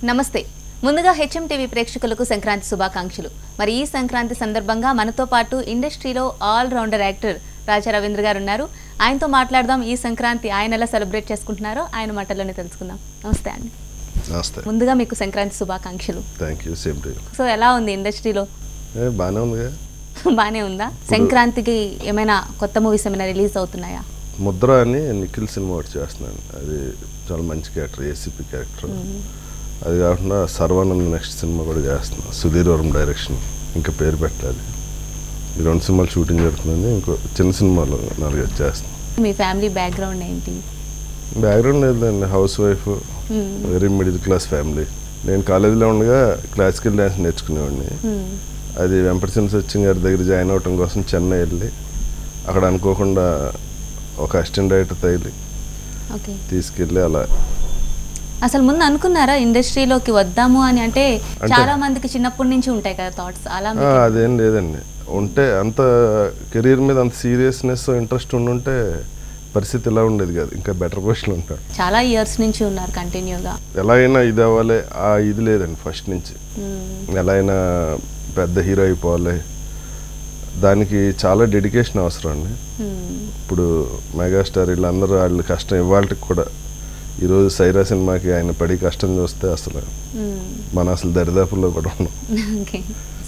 నమస్తే. ముందుగా HM TV ప్రేక్షకులకు సంక్రాంతి శుభాకాంక్షలు. మరి ఈ సంక్రాంతి సందర్భంగా మనతో పాటు ఇండస్ట్రీలో all rounder actor Raja Ravindra గారు ఉన్నారు. ఆయనతో మాట్లాడదాం. ఈ సంక్రాంతి ఆయన ఎలా సెలబ్రేట్ చేసుకుంటున్నారో ఆయన మాటల్లోనే తెలుసుకుందాం. నమస్తే అండి. నమస్తే. ముందుగా మీకు సంక్రాంతి శుభాకాంక్షలు. Thank you. Same to you. So ఎలా ఉంది ఇండస్ట్రీలో? బానే ఉంది. బానే ఉందా? సంక్రాంతికి ఏమైనా కొత్త మూవీస్ ఏమైనా రిలీజ్ అవుతున్నాయా? ముద్ర అని నిఖిల్ సినిమా ఒకటి చేస్తున్నాను. అది చాలా మంచి క్యారెక్టర్, ఏసీపీ క్యారెక్టర్. అది కాకుండా సర్వానంద్ నెక్స్ట్ సినిమా కూడా చేస్తున్నాను, సుధీర్ వర్మ డైరెక్షన్. ఇంకా పేరు పెట్టాలి. ఈ 2 సినిమాలు షూటింగ్ జరుగుతుందని ఇంకో చిన్న సినిమాలో 4 చేస్తున్నాను. మీ ఫ్యామిలీ బ్యాక్గ్రౌండ్ ఏంటి? బ్యాక్గ్రౌండ్ లేదండి, house wife, very middle class family. నేను కాలేజీలో ఉండగా క్లాసికల్ డ్యాన్స్ నేర్చుకునేవాడిని. అది వెంపటిసిన సత్యం గారి దగ్గర జాయిన్ అవ్వటం కోసం చెన్నై వెళ్ళి అక్కడ అనుకోకుండా ఒక అసిస్టెంట్ డైరెక్టర్ తగిలి తీసుకెళ్ళి అలా. అసలు ముందు అనుకున్నారా ఇండస్ట్రీలోకి వద్దాము అని? అంటే చాలా మందికి చిన్నప్పటి నుంచి ఉంటాయి కదా థాట్స్, అలా? అదేం లేదండి. ఉంటే అంత కెరీర్ మీద అంత సీరియస్నెస్ ఇంట్రెస్ట్ ఉండుంటే పరిస్థితి ఎలా ఉండేది కాదు, ఇంకా బెటర్ పొజిషన్ ఉంటాడు. చాలా ఇయర్స్ నుంచి ఉన్నారు కంటిన్యూగా. ఎలా అయినా ఇది అవ్వాలి, ఇది లేదండి ఫస్ట్ నుంచి. ఎలా అయినా పెద్ద హీరో అయిపోవాలి, దానికి చాలా డెడికేషన్ అవసరం అండి. ఇప్పుడు మెగాస్టార్ వీళ్ళందరూ వాళ్ళు కష్టం ఇవాళకి కూడా. ఈరోజు సైరా సినిమాకి ఆయన పడి కష్టం చూస్తే అసలు మన అసలు దరిదాపుల్లో కూడా ఉన్నాం.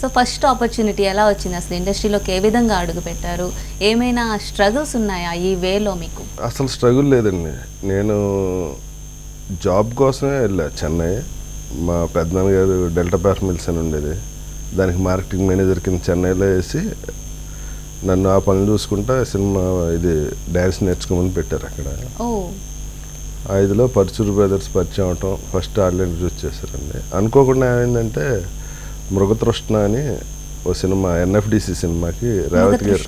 సో ఫస్ట్ ఆపర్చునిటీ ఎలా వచ్చింది? అసలు ఇండస్ట్రీలోకి ఏ విధంగా అడుగు పెట్టారు? ఏమైనా స్ట్రగుల్స్ ఉన్నాయా ఈ వేలో మీకు? అసలు స్ట్రగుల్ లేదండి. నేను జాబ్ కోసమే వెళ్ళా చెన్నై. మా పెద్దనాన్న గారు డెల్టా పేపర్ మిల్స్ అని ఉండేది, దానికి మార్కెటింగ్ మేనేజర్ కింద చెన్నైలో వేసి నన్ను ఆ పనులు చూసుకుంటా సినిమా ఇది డ్యాన్స్ నేర్చుకోమని పెట్టారు అక్కడ. 5లో పర్చూర్ బ్రదర్స్ పరిచయం అవటం, ఫస్ట్ ఆన్లైన్ చూస్ చేశారండి. అనుకోకుండా ఏమైందంటే మృగతృష్ణ అని ఓ సినిమా, ఎన్ఎఫ్డిసి సినిమాకి రేవతి గారు,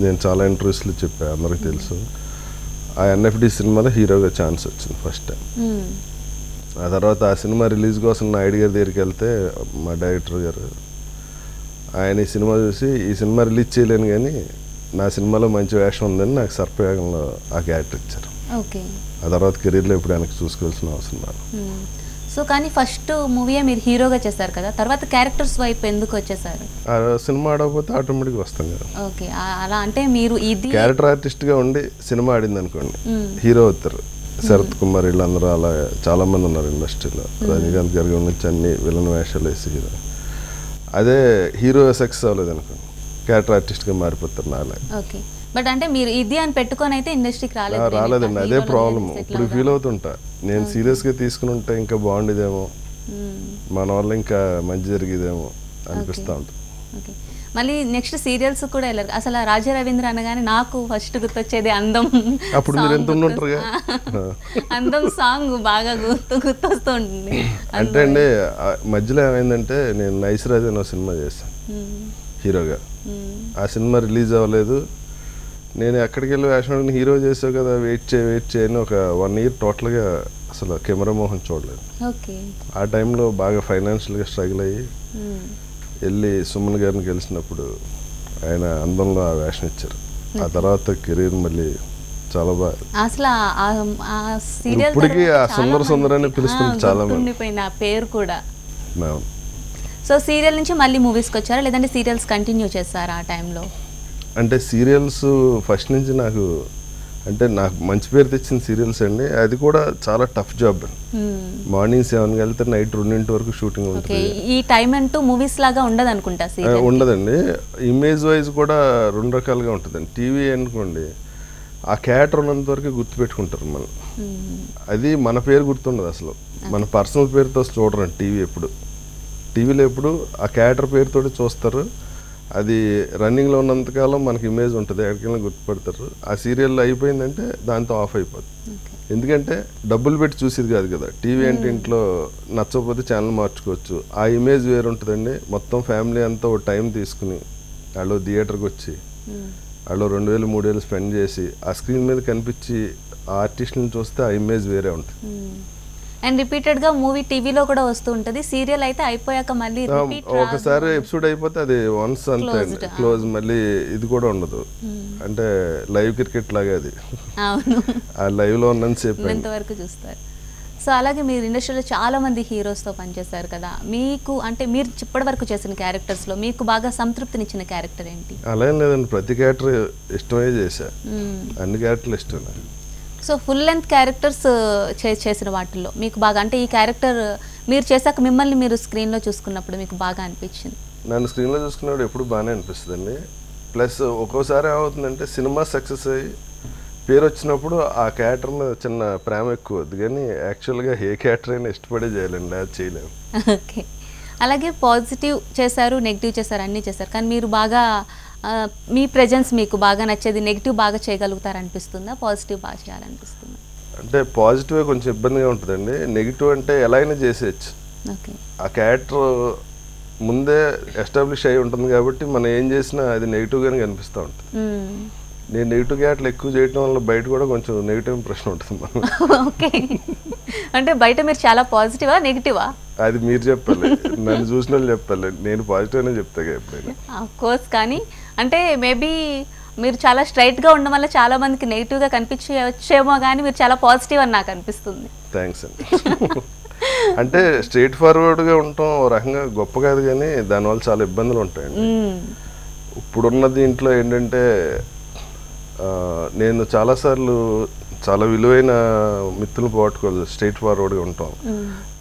నేను చాలా ఇంటర్వ్యూస్లో చెప్పా, అందరికీ తెలుసు. ఆ ఎన్ఎఫ్డిసి సినిమాలో హీరోగా ఛాన్స్ వచ్చింది ఫస్ట్ టైం. ఆ తర్వాత ఆ సినిమా రిలీజ్ కోసం నాయుడు గారి దగ్గరికి వెళ్తే మా డైరెక్టర్ గారు ఆయన ఈ సినిమా చూసి ఈ సినిమా రిలీజ్ చేయలేను కానీ నా సినిమాలో మంచి వేషం ఉందని నాకు సర్పయాగంలో ఆ క్యారెక్టర్ ఇచ్చారు. ఆ తర్వాత కెరీర్లో ఎప్పుడు ఆయనకు చూసుకోవాల్సిన అవసరం రాదు. సో కానీ ఫస్ట్ మూవీ మీరు హీరోగా చేశారు కదా, తర్వాత క్యారెక్టర్స్ వైపు ఎందుకు వచ్చేసారు? ఆ సినిమా ఆడకపోతే ఆటోమేటిక్గా వస్తాం కదా. ఓకే, అలా అంటే మీరు ఇది క్యారెక్టర్ ఆర్టిస్ట్గా ఉండి సినిమా ఆడింది అనుకోండి, హీరో అవుతారు. శరత్ కుమార్ వీళ్ళందరూ అలా చాలా మంది ఉన్నారు ఇండస్ట్రీలో. రజనీకాంత్ గారి నుంచి అన్ని విలన్ వేషాలు వేసి హీరో. అదే హీరో సక్సెస్ అవ్వలేదు అనుకోండి, క్యారెక్టర్ ఆర్టిస్ట్గా మారిపోతారు నాలా. ఓకే, బట్ అంటే మీరు ఇది అని పెట్టుకొని అయితే ఇండస్ట్రీకి రాలేదండి. అదే ప్రాబ్లమ్. ఇప్పుడు ఫీల్ అవుతుంటా, నేను సీరియస్గా తీసుకుని ఉంటే ఇంకా బాగుండేదేమో, మన వల్ల ఇంకా మంచి జరిగేదేమో అనిపిస్తూ ఉంటుంది. మళ్ళీ నెక్స్ట్ సీరియల్స్ కూడా వెళ్ళారు. అసలు రాజా రవీంద్ర అనగానే నాకు ఫస్ట్ గుర్తొచ్చేది అందం. అప్పుడు మీరు ఎంత ఉంటుంటారుగా, అందం సాంగ్ బాగా గుర్తొస్తూ ఉంటుంది. అంటే అండి మధ్యలో ఏమైందంటే నేను నైస్ రాజ్ అని సినిమా చేశాను హీరోగా. ఆ సినిమా రిలీజ్ అవ్వలేదు. నేను ఎక్కడికి వెళ్ళి వేషం హీరో చేసావు కదా, వెయిట్ చేయని ఒక 1 ఇయర్ టోటల్గా అసలు కెమెరా మోహన్ చూడలేదు. ఆ టైంలో బాగా ఫైనాన్షియల్గా స్ట్రగుల్ అయ్యి వెళ్ళి సుమన్ గారిని కలిసినప్పుడు ఆయన అందంలో ఆ వేషం ఇచ్చారు. ఆ తర్వాత కెరీర్ మళ్ళీ చాలా బాగా. అసలు ఇప్పటికీ ఆ సుందర అని పిలుస్తుంది చాలా మంది, ఆ పేరు కూడా. సో సీరియల్ నుంచి మళ్ళీ మూవీస్కి వచ్చారా, లేదంటే సీరియల్స్ కంటిన్యూ చేస్తారా ఆ టైంలో? అంటే సీరియల్స్ ఫస్ట్ నుంచి నాకు మంచి పేరు తెచ్చిన సీరియల్స్ అండి. అది కూడా చాలా టఫ్ జాబ్ అండి. మార్నింగ్ 7కి వెళ్తే నైట్ 2 వరకు షూటింగ్ ఉంటుంది. ఈ టైం అంటూ మూవీస్ లాగా ఉండదు అనుకుంటా. ఉండదండి. ఇమేజ్ వైజ్ కూడా 2 రకాలుగా ఉంటుందండి. టీవీ అనుకోండి, ఆ క్యారెక్టర్ ఉన్నంత వరకు గుర్తుపెట్టుకుంటారు మనం. అది మన పేరు గుర్తుండదు అసలు, మన పర్సనల్ పేరుతో చూడరండి టీవీ ఎప్పుడు. టీవీలో ఎప్పుడు ఆ క్యారెక్టర్ పేరుతో చూస్తారు. అది రన్నింగ్లో ఉన్నంతకాలం మనకి ఇమేజ్ ఉంటుంది, ఎక్కడికైనా గుర్తుపడతారు. ఆ సీరియల్ అయిపోయిందంటే దాంతో ఆఫ్ అయిపోతుంది. ఎందుకంటే డబ్బులు పెట్టి చూసేది కాదు కదా టీవీ. అంటే ఇంట్లో నచ్చకపోతే ఛానల్ మార్చుకోవచ్చు. ఆ ఇమేజ్ వేరు ఉంటుందండి. మొత్తం ఫ్యామిలీ అంతా ఒక టైం తీసుకుని వాళ్ళు థియేటర్కి వచ్చి వాళ్ళు 2000 3000 స్పెండ్ చేసి ఆ స్క్రీన్ మీద కనిపించి ఆ ఆర్టిస్ట్ని చూస్తే ఆ ఇమేజ్ వేరే ఉంటుంది. అండ్ రిపీటెడ్ గా మూవీ టీవీలో కూడా వస్తూ ఉంటది. సీరియల్ అయితే అయిపోయాక మళ్ళీ ఒకసారి ఎపిసోడ్ అయిపోతే అది వన్స్ అంతే క్లోజ్, మళ్ళీ ఇది కూడా ఉండదు. అంటే లైవ్ క్రికెట్ లాగా అది. అవును, ఆ లైవ్ లో ఉన్నంత సేపు వరకు చూస్తారు. సో అలాగే మీరు ఇండస్ట్రీలో చాలా మంది హీరోస్తో పనిచేశారు కదా, మీకు అంటే మీరు ఇప్పటి వరకు చేసిన క్యారెక్టర్స్లో మీకు బాగా సంతృప్తినిచ్చిన క్యారెక్టర్ ఏంటి? అలా ఏం లేదండి, ప్రతి క్యారెక్టర్ ఇష్టమే చేశా, అన్ని క్యారెక్టర్లు ఇష్టమే. సో ఫుల్ లెంత్ క్యారెక్టర్స్ చేసిన వాటిల్లో మీకు బాగా అంటే ఈ క్యారెక్టర్ మీరు చేశాక మిమ్మల్ని మీరు స్క్రీన్లో చూసుకున్నప్పుడు మీకు బాగా అనిపించింది? నన్ను స్క్రీన్లో చూసుకున్నప్పుడు ఎప్పుడు బాగానే అనిపిస్తుందండి. ప్లస్ ఒక్కోసారి ఏమవుతుందంటే సినిమా సక్సెస్ అయ్యి పేరు వచ్చినప్పుడు ఆ క్యారెక్టర్ మీద చిన్న ప్రేమ ఎక్కువ వద్దు, కానీ యాక్చువల్గా ఏ క్యారెక్టర్ అయినా ఇష్టపడే చేయాలండి, అది చేయలేము. ఓకే. అలాగే పాజిటివ్ చేశారు, నెగిటివ్ చేశారు, అన్నీ చేశారు, కానీ మీరు బాగా మీ ప్రెజెన్స్ మీకు బాగా నచ్చేది నెగిటివ్ బాగా చేయగలుగుతారు అనిపిస్తుందా, పాజిటివ్ బాగా చేయాలనిపిస్తుందా? అంటే పాజిటివ్ కొంచెం ఇబ్బందిగా ఉంటుందండి, నెగిటివ్ అంటే ఎలా అయినా చేసేయచ్చు. ఓకే. ఆ క్యారెక్టర్ ముందే ఎస్టాబ్లిష్ అయి ఉంటుంది కాబట్టి మనం ఏం చేసినా అది నెగిటివ్గానే కనిపిస్తూ ఉంటుంది. నేను నెగిటివ్ క్యారెక్టర్లు ఎక్కువ చేయడం వల్ల బయట కూడా కొంచెం నెగిటివ్ ఇంప్రెషన్ ఉంటుంది మనం. ఓకే. అంటే బయట మీరు చాలా పాజిటివా నెగిటివా? అది మీరు చెప్పాలి, నన్ను చూసిన వాళ్ళు చెప్పాలి, నేను పాజిటివ్ అనే చెప్తా ఎప్పుడైనా. ఆఫ్ కోర్స్, కానీ అంటే మేబీ మీరు చాలా స్ట్రైట్గా ఉండడం వల్ల చాలా మందికి నెగిటివ్గా కనిపించేమో, కానీ మీరు చాలా పాజిటివ్ అని నాకు అనిపిస్తుంది. థ్యాంక్స్ అండి. అంటే స్ట్రైట్ ఫార్వర్డ్గా ఉండటం ఓ రకంగా గొప్ప కాదు, కానీ దానివల్ల చాలా ఇబ్బందులు ఉంటాయండి. ఇప్పుడున్న దీంట్లో ఏంటంటే నేను చాలాసార్లు చాలా విలువైన మిత్రులు పోగొట్టుకోవాలి స్ట్రైట్ ఫార్వర్డ్గా ఉంటాం.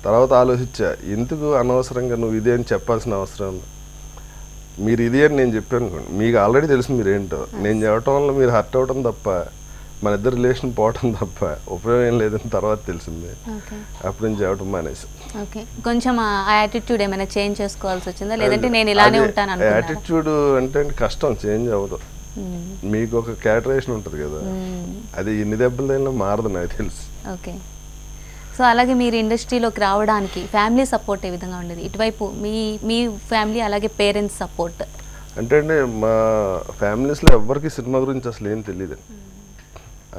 తర్వాత ఆలోచించా, ఎందుకు అనవసరంగా నువ్వు ఇదే అని చెప్పాల్సిన అవసరం, మీరు ఇది అని నేను చెప్పాను అనుకోండి, మీకు ఆల్రెడీ తెలుసు మీరేంటో, నేను చెప్పడం వల్ల మీరు హర్ట్ అవ్వడం తప్ప మన ఇద్దరు రిలేషన్ పోవటం తప్ప ఉపయోగం ఏం లేదని తర్వాత తెలిసింది. అప్పుడు నేను చెప్పడం మానేసి. ఓకే. కొంచెం ఆ యాటిట్యూడ్ ఏమైనా చేంజ్ చేసుకోవాల్సి వచ్చిందా, లేదంటే నేను ఇలానే ఉంటాను అనుకున్నారా? యాటిట్యూడ్ అంటే కష్టం, చేంజ్ అవ్వదు. మీకు ఒక క్యారెక్టరైజేషన్ ఉంటుంది కదా, అది ఎన్ని దెబ్బలు తగిలినా మారదు నాకు తెలుసు. ఓకే. సో అలాగే మీరు ఇండస్ట్రీలోకి రావడానికి ఫ్యామిలీ సపోర్ట్ ఏ విధంగా ఉండేది? ఇటువైపు మీ ఫ్యామిలీ, అలాగే పేరెంట్స్ సపోర్ట్ అంటే అండి, మా ఫ్యామిలీస్లో ఎవరికి సినిమా గురించి అసలు ఏం తెలియదు,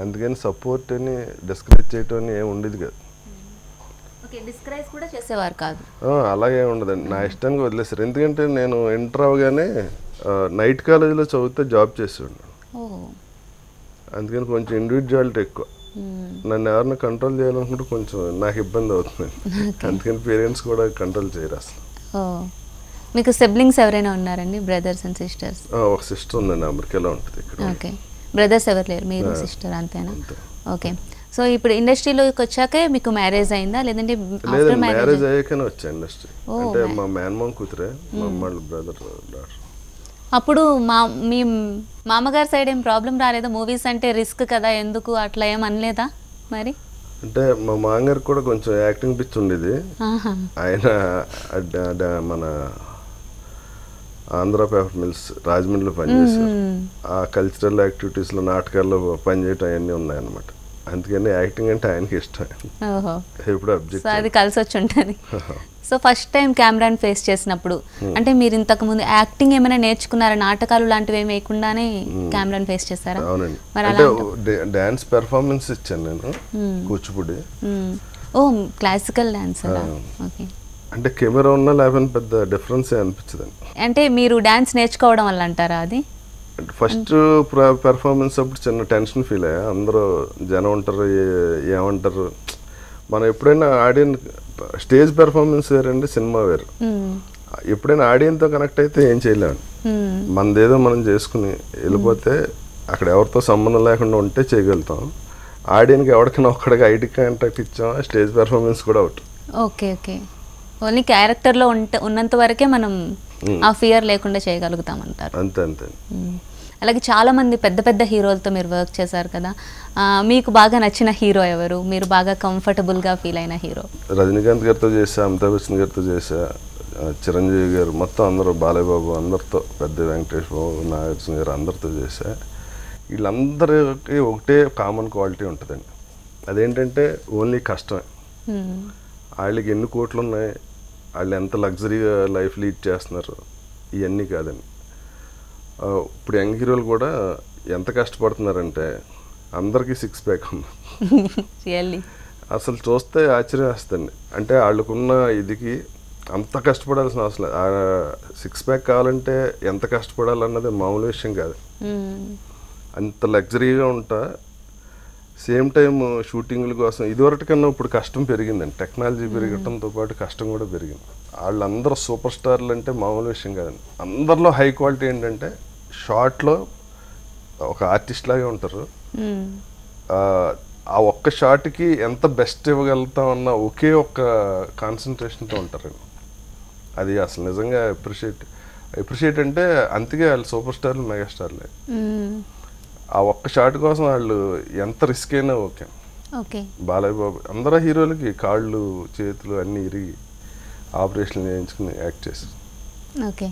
అందుకని సపోర్ట్ అని డిస్కరేజ్ చేయటం అని ఏమి ఉండేది కాదు. డిస్కరేజ్ కూడా చేసేవారు కాదు? అలాగే ఉండదండి, నా ఇష్టానికి వదిలేసారు. ఎందుకంటే నేను ఎంటర్ అవగానే నైట్ కాలేజీలో చదివితే జాబ్ చేసేవాడిని, అందుకని కొంచెం ఇండివిజువాలిటీ ఎక్కువ. నన్ను ఎవరిని కంట్రోల్ చేయాలనుకుంటే కొంచెం నాకు ఇబ్బంది అవుతుంది, అందుకని పేరెంట్స్ కూడా కంట్రోల్ చేయరు అసలు. మీకు సిబ్లింగ్స్ ఎవరైనా ఉన్నారండి, బ్రదర్స్ అండ్ సిస్టర్స్? ఒక సిస్టర్ ఉందండి, అమెరికాలో ఉంటుంది ఇక్కడ. ఓకే. బ్రదర్స్ ఎవరు లేరు, మీరు సిస్టర్ అంతేనా? ఓకే. సో ఇప్పుడు ఇండస్ట్రీలోకి వచ్చాకే మీకు మ్యారేజ్ అయిందా, లేదంటే మ్యారేజ్ అయ్యాకనే వచ్చా ఇండస్ట్రీ? అంటే మా మేనమామ కూతురే, మా అమ్మ బ్రదర్ డాటర్. అప్పుడు మీ మామగారి సైడ్ ఏం ప్రాబ్లం రాలేదా? మూవీస్ అంటే రిస్క్ కదా, ఎందుకు అట్లా ఏం అనలేదా మరి? అంటే మా మామగారికి కూడా కొంచెం యాక్టింగ్ పిచ్ ఉండేది. ఆయన మన ఆంధ్ర పేపర్ మిల్స్ రాజమండ్రిలో పనిచేశారు, ఆ కల్చరల్ యాక్టివిటీస్లో నాటకాల్లో పనిచేయటం అవన్నీ ఉన్నాయన్నమాట, అందుకని యాక్టింగ్ అంటే ఆయనకి ఇష్టం. ఎప్పుడు అబ్జెక్ట్ అది కలిసి వచ్చి ఉంటుంది. సో ఫస్ట్ టైం కెమెరాని ఫేస్ చేసినప్పుడు అంటే మీరు ఇంతకు ముందు యాక్టింగ్ ఏమైనా నేర్చుకున్నారా, నాటకాలు లాంటివి ఏమి వేయకుండానే కెమెరాని ఫేస్ చేస్తారా? అవునండి, అంటే డాన్స్ పెర్ఫార్మెన్స్ ఇచ్చాను నేను, కూచిపూడి. ఓ క్లాసికల్ డాన్స్. ఓకే. అంటే కెమెరా ఉన్నా లేకపోతే పెద్ద డిఫరెన్స్ అనిపించదండి. అంటే మీరు డాన్స్ నేర్చుకోవడం వల్ల అంటారా అది? ఫస్ట్ పెర్ఫార్మెన్స్ అప్పుడు చిన్న టెన్షన్ ఫీల్ అయ్యా, అందరూ జనం ఉంటారు ఏమంటారు. మనం ఎప్పుడైనా ఆడియన్స్ స్టేజ్ పెర్ఫార్మెన్స్ వేరండి, సినిమా వేరు. ఎప్పుడైనా ఆడియన్స్తో కనెక్ట్ అయితే ఏం చేయలేము, మనదేదో మనం చేసుకుని వెళ్ళిపోతే అక్కడ ఎవరితో సంబంధం లేకుండా ఉంటే చేయగలుగుతాం. ఆడియన్కి ఎవరికైనా ఒక్కడికి ఐడి కాంటాక్ట్ ఇచ్చాం, స్టేజ్ పెర్ఫార్మెన్స్ కూడా అవుట్. ఓకే. ఓకే. ఓన్లీ క్యారెక్టర్లో ఉన్నంత వరకే మనం ఆ ఫియర్ లేకుండా చేయగలుగుతాం అంటారు. అంతే అంతే. అలాగే చాలా మంది పెద్ద పెద్ద హీరోలతో మీరు వర్క్ చేశారు కదా, మీకు బాగా నచ్చిన హీరో ఎవరు, మీరు బాగా కంఫర్టబుల్గా ఫీల్ అయిన హీరో? రజనీకాంత్ గారితో చేసా, అమితాబ్ బచ్చన్ గారితో చేసా, చిరంజీవి గారు, మొత్తం అందరూ, బాలయ్య బాబు, అందరితో, పెద్ద వెంకటేష్ బాబు, నాగార్జున గారు, అందరితో చేసా. వీళ్ళందరికీ ఒకటే కామన్ క్వాలిటీ ఉంటుందండి, అదేంటంటే ఓన్లీ కష్టమే. వాళ్ళకి ఎన్ని కోట్లు ఉన్నాయి, వాళ్ళు ఎంత లగ్జరీగా లైఫ్ లీడ్ చేస్తున్నారు, ఇవన్నీ కాదండి. ఇప్పుడు యంగ్ హీరోలు కూడా ఎంత కష్టపడుతున్నారంటే అందరికీ 6 ప్యాక్ ఉంది. అసలు చూస్తే ఆశ్చర్యం వేస్తుంది. అంటే వాళ్ళకున్న ఇదికి అంత కష్టపడాల్సిన అవసరం లేదు. 6 ప్యాక్ కావాలంటే ఎంత కష్టపడాలన్నది మామూలు విషయం కాదు. అంత లగ్జరీగా ఉంటా సేమ్ టైం షూటింగ్ల కోసం ఇదివరకు కన్నా ఇప్పుడు కష్టం పెరిగిందండి. టెక్నాలజీ పెరగటంతో పాటు కష్టం కూడా పెరిగింది. వాళ్ళందరూ సూపర్ స్టార్లు అంటే మామూలు విషయం కాదండి. అందరిలో హై క్వాలిటీ ఏంటంటే షార్ట్లో ఒక ఆర్టిస్ట్ లాగే ఉంటారు. ఆ ఒక్క షాట్కి ఎంత బెస్ట్ ఇవ్వగలుగుతామన్న ఒకే ఒక్క కాన్సన్ట్రేషన్తో ఉంటారండి. అది అసలు నిజంగా అప్రిషియేట్ అంటే అందుకే వాళ్ళు సూపర్ స్టార్లు, మెగాస్టార్లే. ఆ ఒక్క షాట్ కోసం వాళ్ళు ఎంత రిస్క్ అయినా ఓకే. బాలయ్య బాబు అందరూ హీరోలకి కాళ్ళు చేతులు అన్నీ ఇరిగి ఆపరేషన్లు చేయించుకుని యాక్ట్ చేశారు. ఓకే.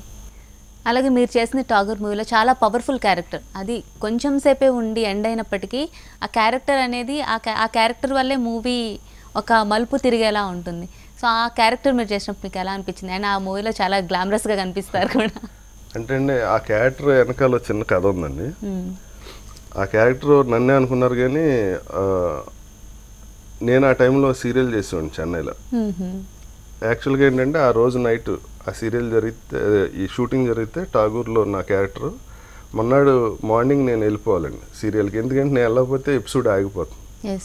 అలాగే మీరు చేసిన ఠాగూర్ మూవీలో చాలా పవర్ఫుల్ క్యారెక్టర్, అది కొంచెం సేపే ఉండి ఎండ్ అయినప్పటికీ ఆ క్యారెక్టర్ అనేది ఆ క్యారెక్టర్ వల్లే మూవీ ఒక మలుపు తిరిగేలా ఉంటుంది. సో ఆ క్యారెక్టర్ మీరు చేసినప్పుడు మీకు ఎలా అనిపించింది? అండ్ ఆ మూవీలో చాలా గ్లామరస్గా కనిపిస్తారు కూడా. అంటే అండి ఆ క్యారెక్టర్ వెనకాల చిన్న కథ ఉందండి. ఆ క్యారెక్టర్ నన్నే అనుకున్నారు కానీ నేను ఆ టైంలో సీరియల్ చేసేవాడిని చెన్నైలో. యాక్చువల్గా ఏంటంటే ఆ రోజు నైట్ ఆ సీరియల్ జరిగితే, ఈ షూటింగ్ జరిగితే ఠాగూర్లో నా క్యారెక్టర్ మొన్నాడు మార్నింగ్ నేను వెళ్ళిపోవాలండి సీరియల్కి. ఎందుకంటే నేను వెళ్ళకపోతే ఎపిసోడ్ ఆగిపోతుంది.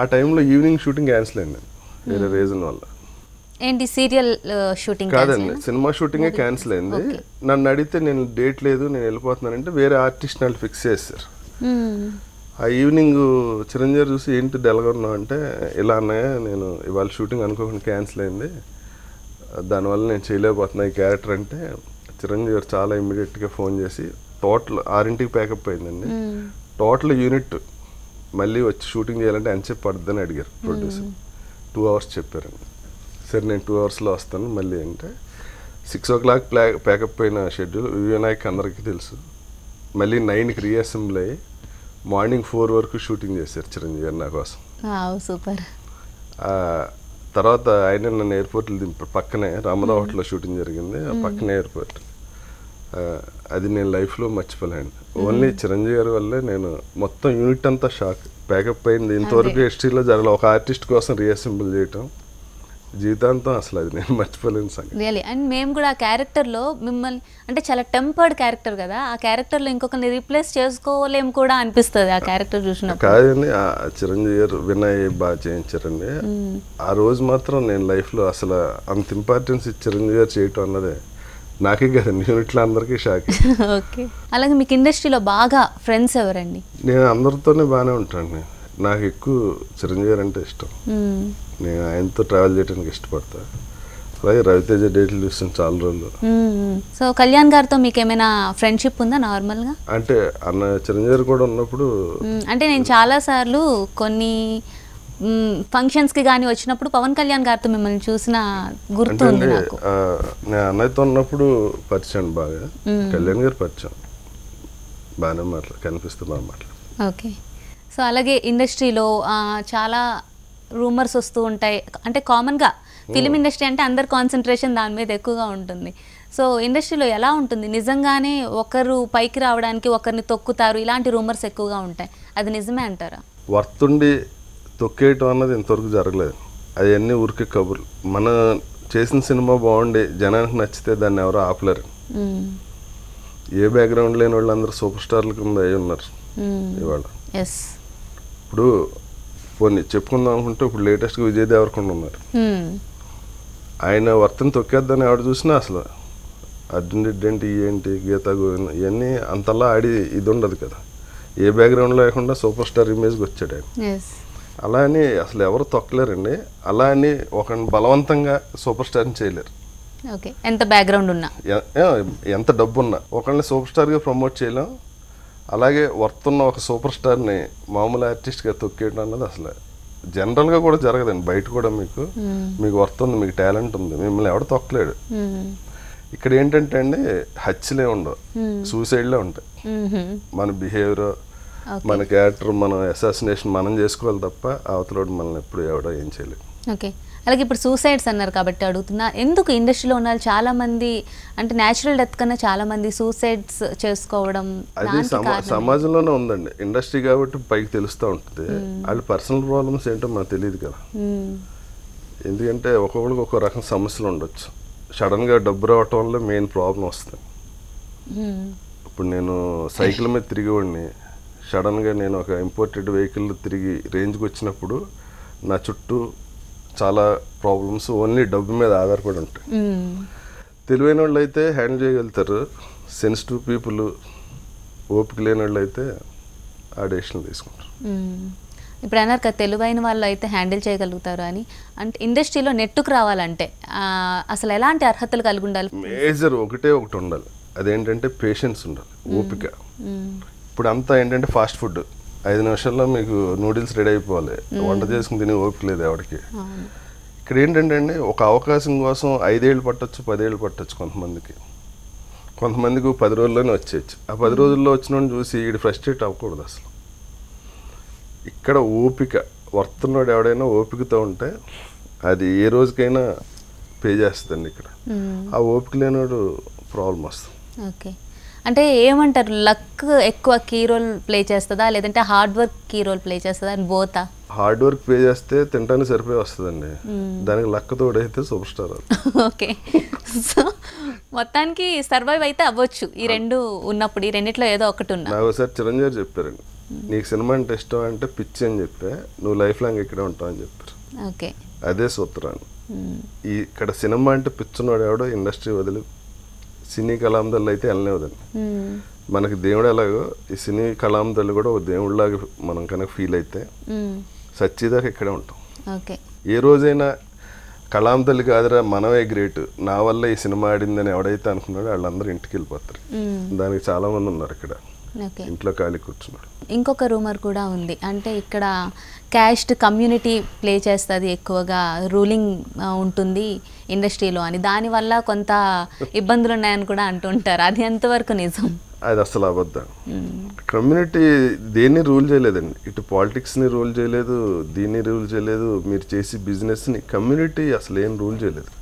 ఆ టైంలో ఈవినింగ్ షూటింగ్ క్యాన్సిల్ అయింది వేరే రీజన్ వల్ల. ఏంటి సీరియల్ షూటింగ్ కాదండి, సినిమా షూటింగే క్యాన్సిల్ అయింది. నన్ను అడిగితే నేను డేట్ లేదు నేను వెళ్ళిపోతున్నానంటే వేరే ఆర్టిస్ట్ వాళ్ళు ఫిక్స్ చేస్తారు. ఆ ఈవినింగ్ చిరంజీవి చూసి ఏంటి డల్గా ఉన్నావు అంటే, ఇలా అన్నయ్య నేను ఇవాళ షూటింగ్ అనుకోకుండా క్యాన్సిల్ అయింది, దానివల్ల నేను చేయలేకపోతున్నా ఈ క్యారెక్టర్ అంటే, చిరంజీవి గారు చాలా ఇమ్మీడియట్గా ఫోన్ చేసి టోటల్ 6ంటికి ప్యాకప్ అయిందండి. టోటల్ యూనిట్ మళ్ళీ వచ్చి షూటింగ్ చేయాలంటే ఎంతసేపు పడుతుందని అడిగారు ప్రొడ్యూసర్. 2 hours చెప్పారండి. సరే నేను 2 hours వస్తాను మళ్ళీ అంటే 6 o'clock ప్యాకప్ అయిన షెడ్యూల్ వినాయక్ అందరికీ తెలుసు. మళ్ళీ 9కి రీఅసెంబ్లీ అయ్యి మార్నింగ్ 4 వరకు షూటింగ్ చేశారు చిరంజీవి గారు నా కోసం. సూపర్. తర్వాత ఆయన నన్ను ఎయిర్పోర్ట్లో దింపారు. పక్కనే రామరావు హోటల్లో షూటింగ్ జరిగింది, ఆ పక్కనే ఎయిర్పోర్ట్. అది నేను లైఫ్లో మర్చిపోలేను. ఓన్లీ చిరంజీవి గారి వల్లే నేను మొత్తం యూనిట్ అంతా షాక్. ప్యాకప్ అయింది, ఇంతవరకు హిస్టరీలో జరగలేదు. ఒక ఆర్టిస్ట్ కోసం రీఅసెంబుల్ చేయటం జీవితాంతం అసలు అది నేను మర్చిపోలేని సంగతి. రియల్లీ. అండ్ మేము కూడా ఆ క్యారెక్టర్లో మిమ్మల్ని అంటే చాలా టెంపర్డ్ క్యారెక్టర్ కదా, ఆ క్యారెక్టర్లో ఇంకొకరిని రీప్లేస్ చేసుకోలేము కూడా అనిపిస్తుంది ఆ క్యారెక్టర్ చూసినప్పుడు. కాదండి, ఆ చిరంజీవి గారు వినయ్ బాగా చేయించారండి. ఆ రోజు మాత్రం నేను లైఫ్లో అసలు అంత ఇంపార్టెన్స్ చిరంజీవి గారు చేయటం అన్నదే నాకే కదండి, యూనిట్లో అందరికీ షాక్. ఓకే. అలాగే మీకు ఇండస్ట్రీలో బాగా ఫ్రెండ్స్ ఎవరండి? నేను అందరితోనే బాగానే ఉంటాను. నాకు ఎక్కువ చిరంజీవి గారు అంటే ఇష్టం. నేను ఆయనతో ట్రావెల్ చేయడానికి ఇష్టపడతా. అలాగే రవితేజ డేట్లు చూస్తాను చాలా రోజులు. సో కళ్యాణ్ గారితో మీకు ఏమైనా ఫ్రెండ్షిప్ ఉందా నార్మల్గా? అంటే అన్న చిరంజీవి కూడా ఉన్నప్పుడు అంటే నేను చాలాసార్లు కొన్ని ఫంక్షన్స్కి కానీ వచ్చినప్పుడు పవన్ కళ్యాణ్ గారితో మిమ్మల్ని చూసిన గుర్తు ఉంది నాకు. నేను అన్నయ్యతో ఉన్నప్పుడు పరిచయం బాగా, కళ్యాణ్ గారు పరిచయం బాగానే కనిపిస్తూ బాగా మాట్లాడు. ఓకే. సో అలాగే ఇండస్ట్రీలో చాలా రూమర్స్ వస్తూ ఉంటాయి. అంటే కామన్గా ఫిలిం ఇండస్ట్రీ అంటే అందరి కాన్సన్ట్రేషన్ దాని మీద ఎక్కువగా ఉంటుంది. సో ఇండస్ట్రీలో ఎలా ఉంటుంది? నిజంగానే ఒకరు పైకి రావడానికి ఒకరిని తొక్కుతారు, ఇలాంటి రూమర్స్ ఎక్కువగా ఉంటాయి, అది నిజమే అంటారా? వర్తుండి తొక్కేయటం అన్నది ఇంతవరకు జరగలేదు. అది అన్నీ ఊరికే కబుర్లు. మన చేసిన సినిమా బాగుండి జనానికి నచ్చితే దాన్ని ఎవరో ఆపలేరు. ఏ బ్యాక్గ్రౌండ్ లేని వాళ్ళు అందరూ సూపర్ స్టార్ల కింద అయి ఉన్నారు ఇవాళ. ఇప్పుడు పోనీ చెప్పుకుందాం అనుకుంటే ఇప్పుడు లేటెస్ట్గా విజయ్ దేవరకొండ ఉన్నారు. ఆయన వర్తని తొక్కేద్దని ఎవడు చూసినా అసలు అర్జున్ రెడ్డి ఏంటి, ఏంటి గీతా గోవింద్ ఇవన్నీ అంతలా ఆడి ఇది ఉండదు కదా. ఏ బ్యాక్గ్రౌండ్ లేకుండా సూపర్ స్టార్ ఇమేజ్కి వచ్చాడు ఆయన. అలా అని అసలు ఎవరు తొక్కలేరండి. అలా అని ఒక బలవంతంగా సూపర్ స్టార్ని చేయలేరు. ఎంత బ్యాక్గ్రౌండ్ ఉన్నా, ఎంత డబ్బు ఉన్నా ఒకళ్ళని సూపర్ స్టార్గా ప్రమోట్ చేయలేం. అలాగే వర్త్ ఉన్న ఒక సూపర్ స్టార్ని మామూలు ఆర్టిస్ట్గా తొక్కేయడం అన్నది అసలు జనరల్గా కూడా జరగదండి. బయట కూడా మీకు వర్త్ ఉంది, మీకు టాలెంట్ ఉంది, మిమ్మల్ని ఎవడు తొక్కలేడు. ఇక్కడ ఏంటంటే అండి హత్యలే ఉండవు, సూసైడ్లే ఉంటాయి. మన బిహేవియర్, మన క్యారెక్టర్, మన అసాసినేషన్ మనం చేసుకోవాలి తప్ప అవతలోడు మనల్ని ఎప్పుడు ఎవడో ఏం చేయలేదు. ఓకే. అలాగే ఇప్పుడు సూసైడ్స్ అన్నారు కాబట్టి అడుగుతున్నా, ఎందుకు ఇండస్ట్రీలో ఉన్న చాలా మంది అంటే న్యాచురల్ డెత్ కన్నా చాలా మంది సూసైడ్స్ చేసుకోవడం? అది సమాజంలోనే ఉందండి. ఇండస్ట్రీ కాబట్టి పైకి తెలుస్తూ ఉంటుంది. వాళ్ళ పర్సనల్ ప్రాబ్లమ్స్ ఏంటో మనకు తెలియదు కదా. ఎందుకంటే ఒక్కొక్కరికి ఒక్కో రకం సమస్యలు ఉండొచ్చు. సడన్గా డబ్బు రావటం వల్ల మెయిన్ ప్రాబ్లం వస్తుంది. ఇప్పుడు నేను సైకిల్ మీద తిరిగేవాడిని, సడన్గా నేను ఒక ఇంపోర్టెడ్ వెహికల్ తిరిగి రేంజ్కి వచ్చినప్పుడు నా చుట్టూ చాలా ప్రాబ్లమ్స్ ఓన్లీ డబ్బు మీద ఆధారపడి ఉంటాయి. తెలివైన వాళ్ళు అయితే హ్యాండిల్ చేయగలుగుతారు, సెన్సిటివ్ పీపుల్ ఓపిక లేని వాళ్ళు అయితే ఆ డెసిషన్ తీసుకుంటారు. ఇప్పుడు అన్నారు కదా తెలివైన వాళ్ళు అయితే హ్యాండిల్ చేయగలుగుతారు అని. అంటే ఇండస్ట్రీలో నెట్టుకు రావాలంటే అసలు ఎలాంటి అర్హతలు కలిగి ఉండాలి? మేజర్ ఒకటి ఉండాలి, అదేంటంటే పేషెన్స్ ఉండాలి, ఓపిక. ఇప్పుడు అంతా ఏంటంటే ఫాస్ట్ ఫుడ్, 5 నిమిషాల్లో మీకు నూడిల్స్ రెడీ అయిపోవాలి, వంట చేసుకుని తినే ఓపిక లేదు ఎవరికి. ఇక్కడ ఏంటంటే అండి ఒక అవకాశం కోసం 5 ఏళ్ళు పట్టొచ్చు, 10 ఏళ్ళు పట్టొచ్చు కొంతమందికి 10 రోజుల్లోనే వచ్చేయచ్చు. ఆ 10 రోజుల్లో వచ్చిన చూసి వీడు ఫ్రస్ట్రేట్ అవ్వకూడదు అసలు. ఇక్కడ ఓపిక, వర్తున్నాడు ఎవడైనా ఓపికతో ఉంటే అది ఏ రోజుకైనా పే చేస్తుందండి. ఇక్కడ ఆ ఓపిక లేనాడు ప్రాబ్లం వస్తుంది. ఓకే, అంటే ఏమంటారు, లక్ ఎక్కువ కీ రోల్ ప్లే చేస్తుందా లేదంటే hard work key role play చేస్తుందా అని? బోతా హార్డ్ వర్క్ పే చేస్తే తినడానికి సరిపోయి వస్తుందండి, దానికి లక్ తోడైతే సూపర్ స్టార్. ఓకే, సో మొత్తానికి సర్వైవ్ అయితే అవ్వచ్చు ఈ రెండు ఉన్నప్పుడు, ఈ రెండిట్లో ఏదో ఒకటి ఉన్నా. నాకు ఒకసారి చిరంజీవి చెప్పారండి, నీకు సినిమా అంటే ఇష్టం అంటే పిచ్చి అని చెప్పా, నువ్వు లైఫ్ లాంగ్ ఇక్కడే ఉంటావు అని చెప్పారు. ఓకే, అదే సూత్రాన్ని. ఇక్కడ సినిమా అంటే పిచ్చున్నాడు ఎవడో ఇండస్ట్రీ వదిలి సినీ కళాందళ్ళు అయితే వెళ్ళలేదండి. మనకి దేవుడు ఎలాగో ఈ సినీ కళాందళ్ళు కూడా ఒక దేవుడిలాగా మనం కనుక ఫీల్ అయితే సచ్చిదాకా ఇక్కడే ఉంటాం. ఏ రోజైనా కళాంతల్లి కాదురా మనమే గ్రేట్, నా వల్ల ఈ సినిమా ఆడిందని ఎవడైతే అనుకున్నాడో వాళ్ళందరూ ఇంటికి వెళ్ళిపోతారు. దానికి చాలా మంది ఉన్నారు ఇక్కడ ఇంట్లో ఖాళీ కూర్చున్నారు. ఇంకొక రూమర్ కూడా ఉంది, అంటే ఇక్కడ క్యాస్ట్ కమ్యూనిటీ ప్లే చేస్తుంది ఎక్కువగా, రూలింగ్ ఉంటుంది ఇండస్ట్రీలో అని, దానివల్ల కొంత ఇబ్బందులు ఉన్నాయని కూడా అంటుంటారు. అది ఎంతవరకు నిజం? అది అసలు అబద్ధం. కమ్యూనిటీ దేన్ని రూల్ చేయలేదండి, ఇటు పాలిటిక్స్ని రూల్ చేయలేదు, దీన్ని రూల్ చేయలేదు, మీరు చేసి బిజినెస్ని కమ్యూనిటీ అసలు ఏం రూల్ చేయలేదు.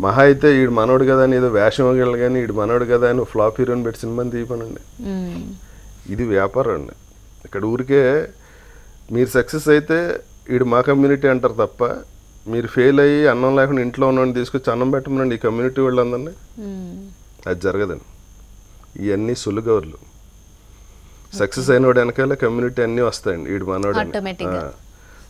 మహా అయితే ఈడు మనోడు కదా అని ఏదో వేషం వెళ్ళి కానీ ఈడు మనోడు కదా అని ఫ్లాప్ హీరోని పెట్టి సినిమాని తీయపనండి. ఇది వ్యాపారం అండి. ఇక్కడ ఊరికే మీరు సక్సెస్ అయితే ఈడు మా కమ్యూనిటీ అంటారు తప్ప, మీరు ఫెయిల్ అయ్యి అన్నం లేకుండా ఇంట్లో ఉన్నవాడిని తీసుకొచ్చి అన్నం పెట్టమనండి ఈ కమ్యూనిటీ వాళ్ళందరినీ, అది జరగదండి. ఇవన్నీ సులుగవర్లు. సక్సెస్ అయినవాడు వెనకాల కమ్యూనిటీ అన్నీ వస్తాయండి, ఈడు మనోడు.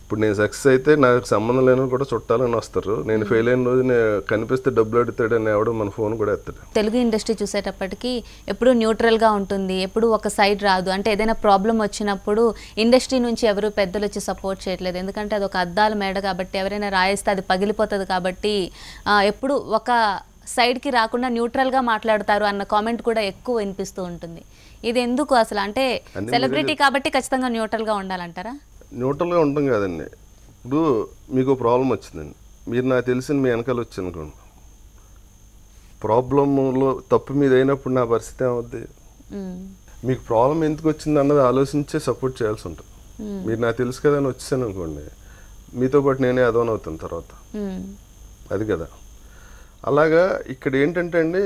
ఇప్పుడు నేను సక్సెస్ అయితే నాకు సంబంధం లేని కూడా చుట్టాలని వస్తారు, నేను ఫెయిల్ అయిన రోజు కనిపిస్తే డబ్బులు అడుగుతాడని ఎవడో మన ఫోన్ కూడా ఎత్తాడు. తెలుగు ఇండస్ట్రీ చూసేటప్పటికి ఎప్పుడు న్యూట్రల్గా ఉంటుంది, ఎప్పుడు ఒక సైడ్ రాదు. అంటే ఏదైనా ప్రాబ్లం వచ్చినప్పుడు ఇండస్ట్రీ నుంచి ఎవరు పెద్దలు వచ్చి సపోర్ట్ చేయట్లేదు, ఎందుకంటే అది ఒక అద్దాల మేడ కాబట్టి, ఎవరైనా రాయిస్తే అది పగిలిపోతుంది కాబట్టి ఎప్పుడు ఒక సైడ్కి రాకుండా న్యూట్రల్గా మాట్లాడతారు అన్న కామెంట్ కూడా ఎక్కువ వినిపిస్తూ ఉంటుంది. ఇది ఎందుకు అసలు? అంటే సెలబ్రిటీ కాబట్టి ఖచ్చితంగా న్యూట్రల్గా ఉండాలంటారా? న్యూట్రల్గా ఉంటాం కాదండి. ఇప్పుడు మీకు ప్రాబ్లం వచ్చిందండి, మీరు నాకు తెలిసిన మీ వెనకాల వచ్చి అనుకోండి, ప్రాబ్లంలో తప్పు మీద అయినప్పుడు నా పరిస్థితి ఏమవుద్ది? మీకు ప్రాబ్లం ఎందుకు వచ్చింది అన్నది ఆలోచించే సపోర్ట్ చేయాల్సి ఉంటుంది. మీరు నాకు తెలుసు కదా అని వచ్చేసాను అనుకోండి, మీతో పాటు నేనే అదోన్ అవుతాను తర్వాత, అది కదా. అలాగా ఇక్కడ ఏంటంటే అండి,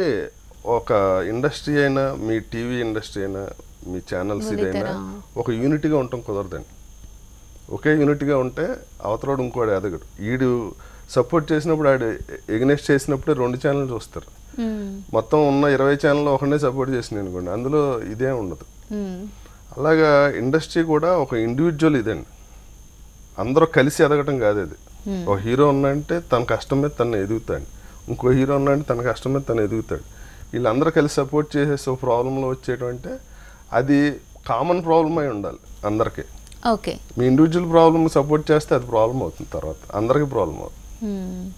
ఒక ఇండస్ట్రీ అయినా, మీ టీవీ ఇండస్ట్రీ అయినా, మీ ఛానల్స్ ఇదైనా ఒక యూనిటీగా ఉండటం కుదరదండి. ఒకే యూనిట్గా ఉంటే అవతలాడు ఇంకోడు ఎదగడు. ఈడు సపోర్ట్ చేసినప్పుడు ఆడు ఎగ్నెస్ట్ చేసినప్పుడు 2 ఛానల్ చూస్తారు. మొత్తం ఉన్న 20 ఛానల్ ఒకనే సపోర్ట్ చేసింది అనుకోండి, అందులో ఇదే ఉండదు. అలాగా ఇండస్ట్రీ కూడా ఒక ఇండివిజువల్ ఇదండి, అందరూ కలిసి ఎదగటం కాదు అది. ఒక హీరో ఉన్నంటే తన కష్టం మీద తను ఎదుగుతాడు, ఇంకో హీరో ఉన్నంటే తన కష్టం మీద తను ఎదుగుతాడు. వీళ్ళందరూ కలిసి సపోర్ట్ చేసేసి ఒక ప్రాబ్లంలో వచ్చేటంటే అది కామన్ ప్రాబ్లం అయి ఉండాలి అందరికీ. ఓకే, మీ ఇండివిజువల్ ప్రాబ్లమ్ సపోర్ట్ చేస్తే అది ప్రాబ్లం అవుతుంది, తర్వాత అందరికి ప్రాబ్లం అవుతుంది.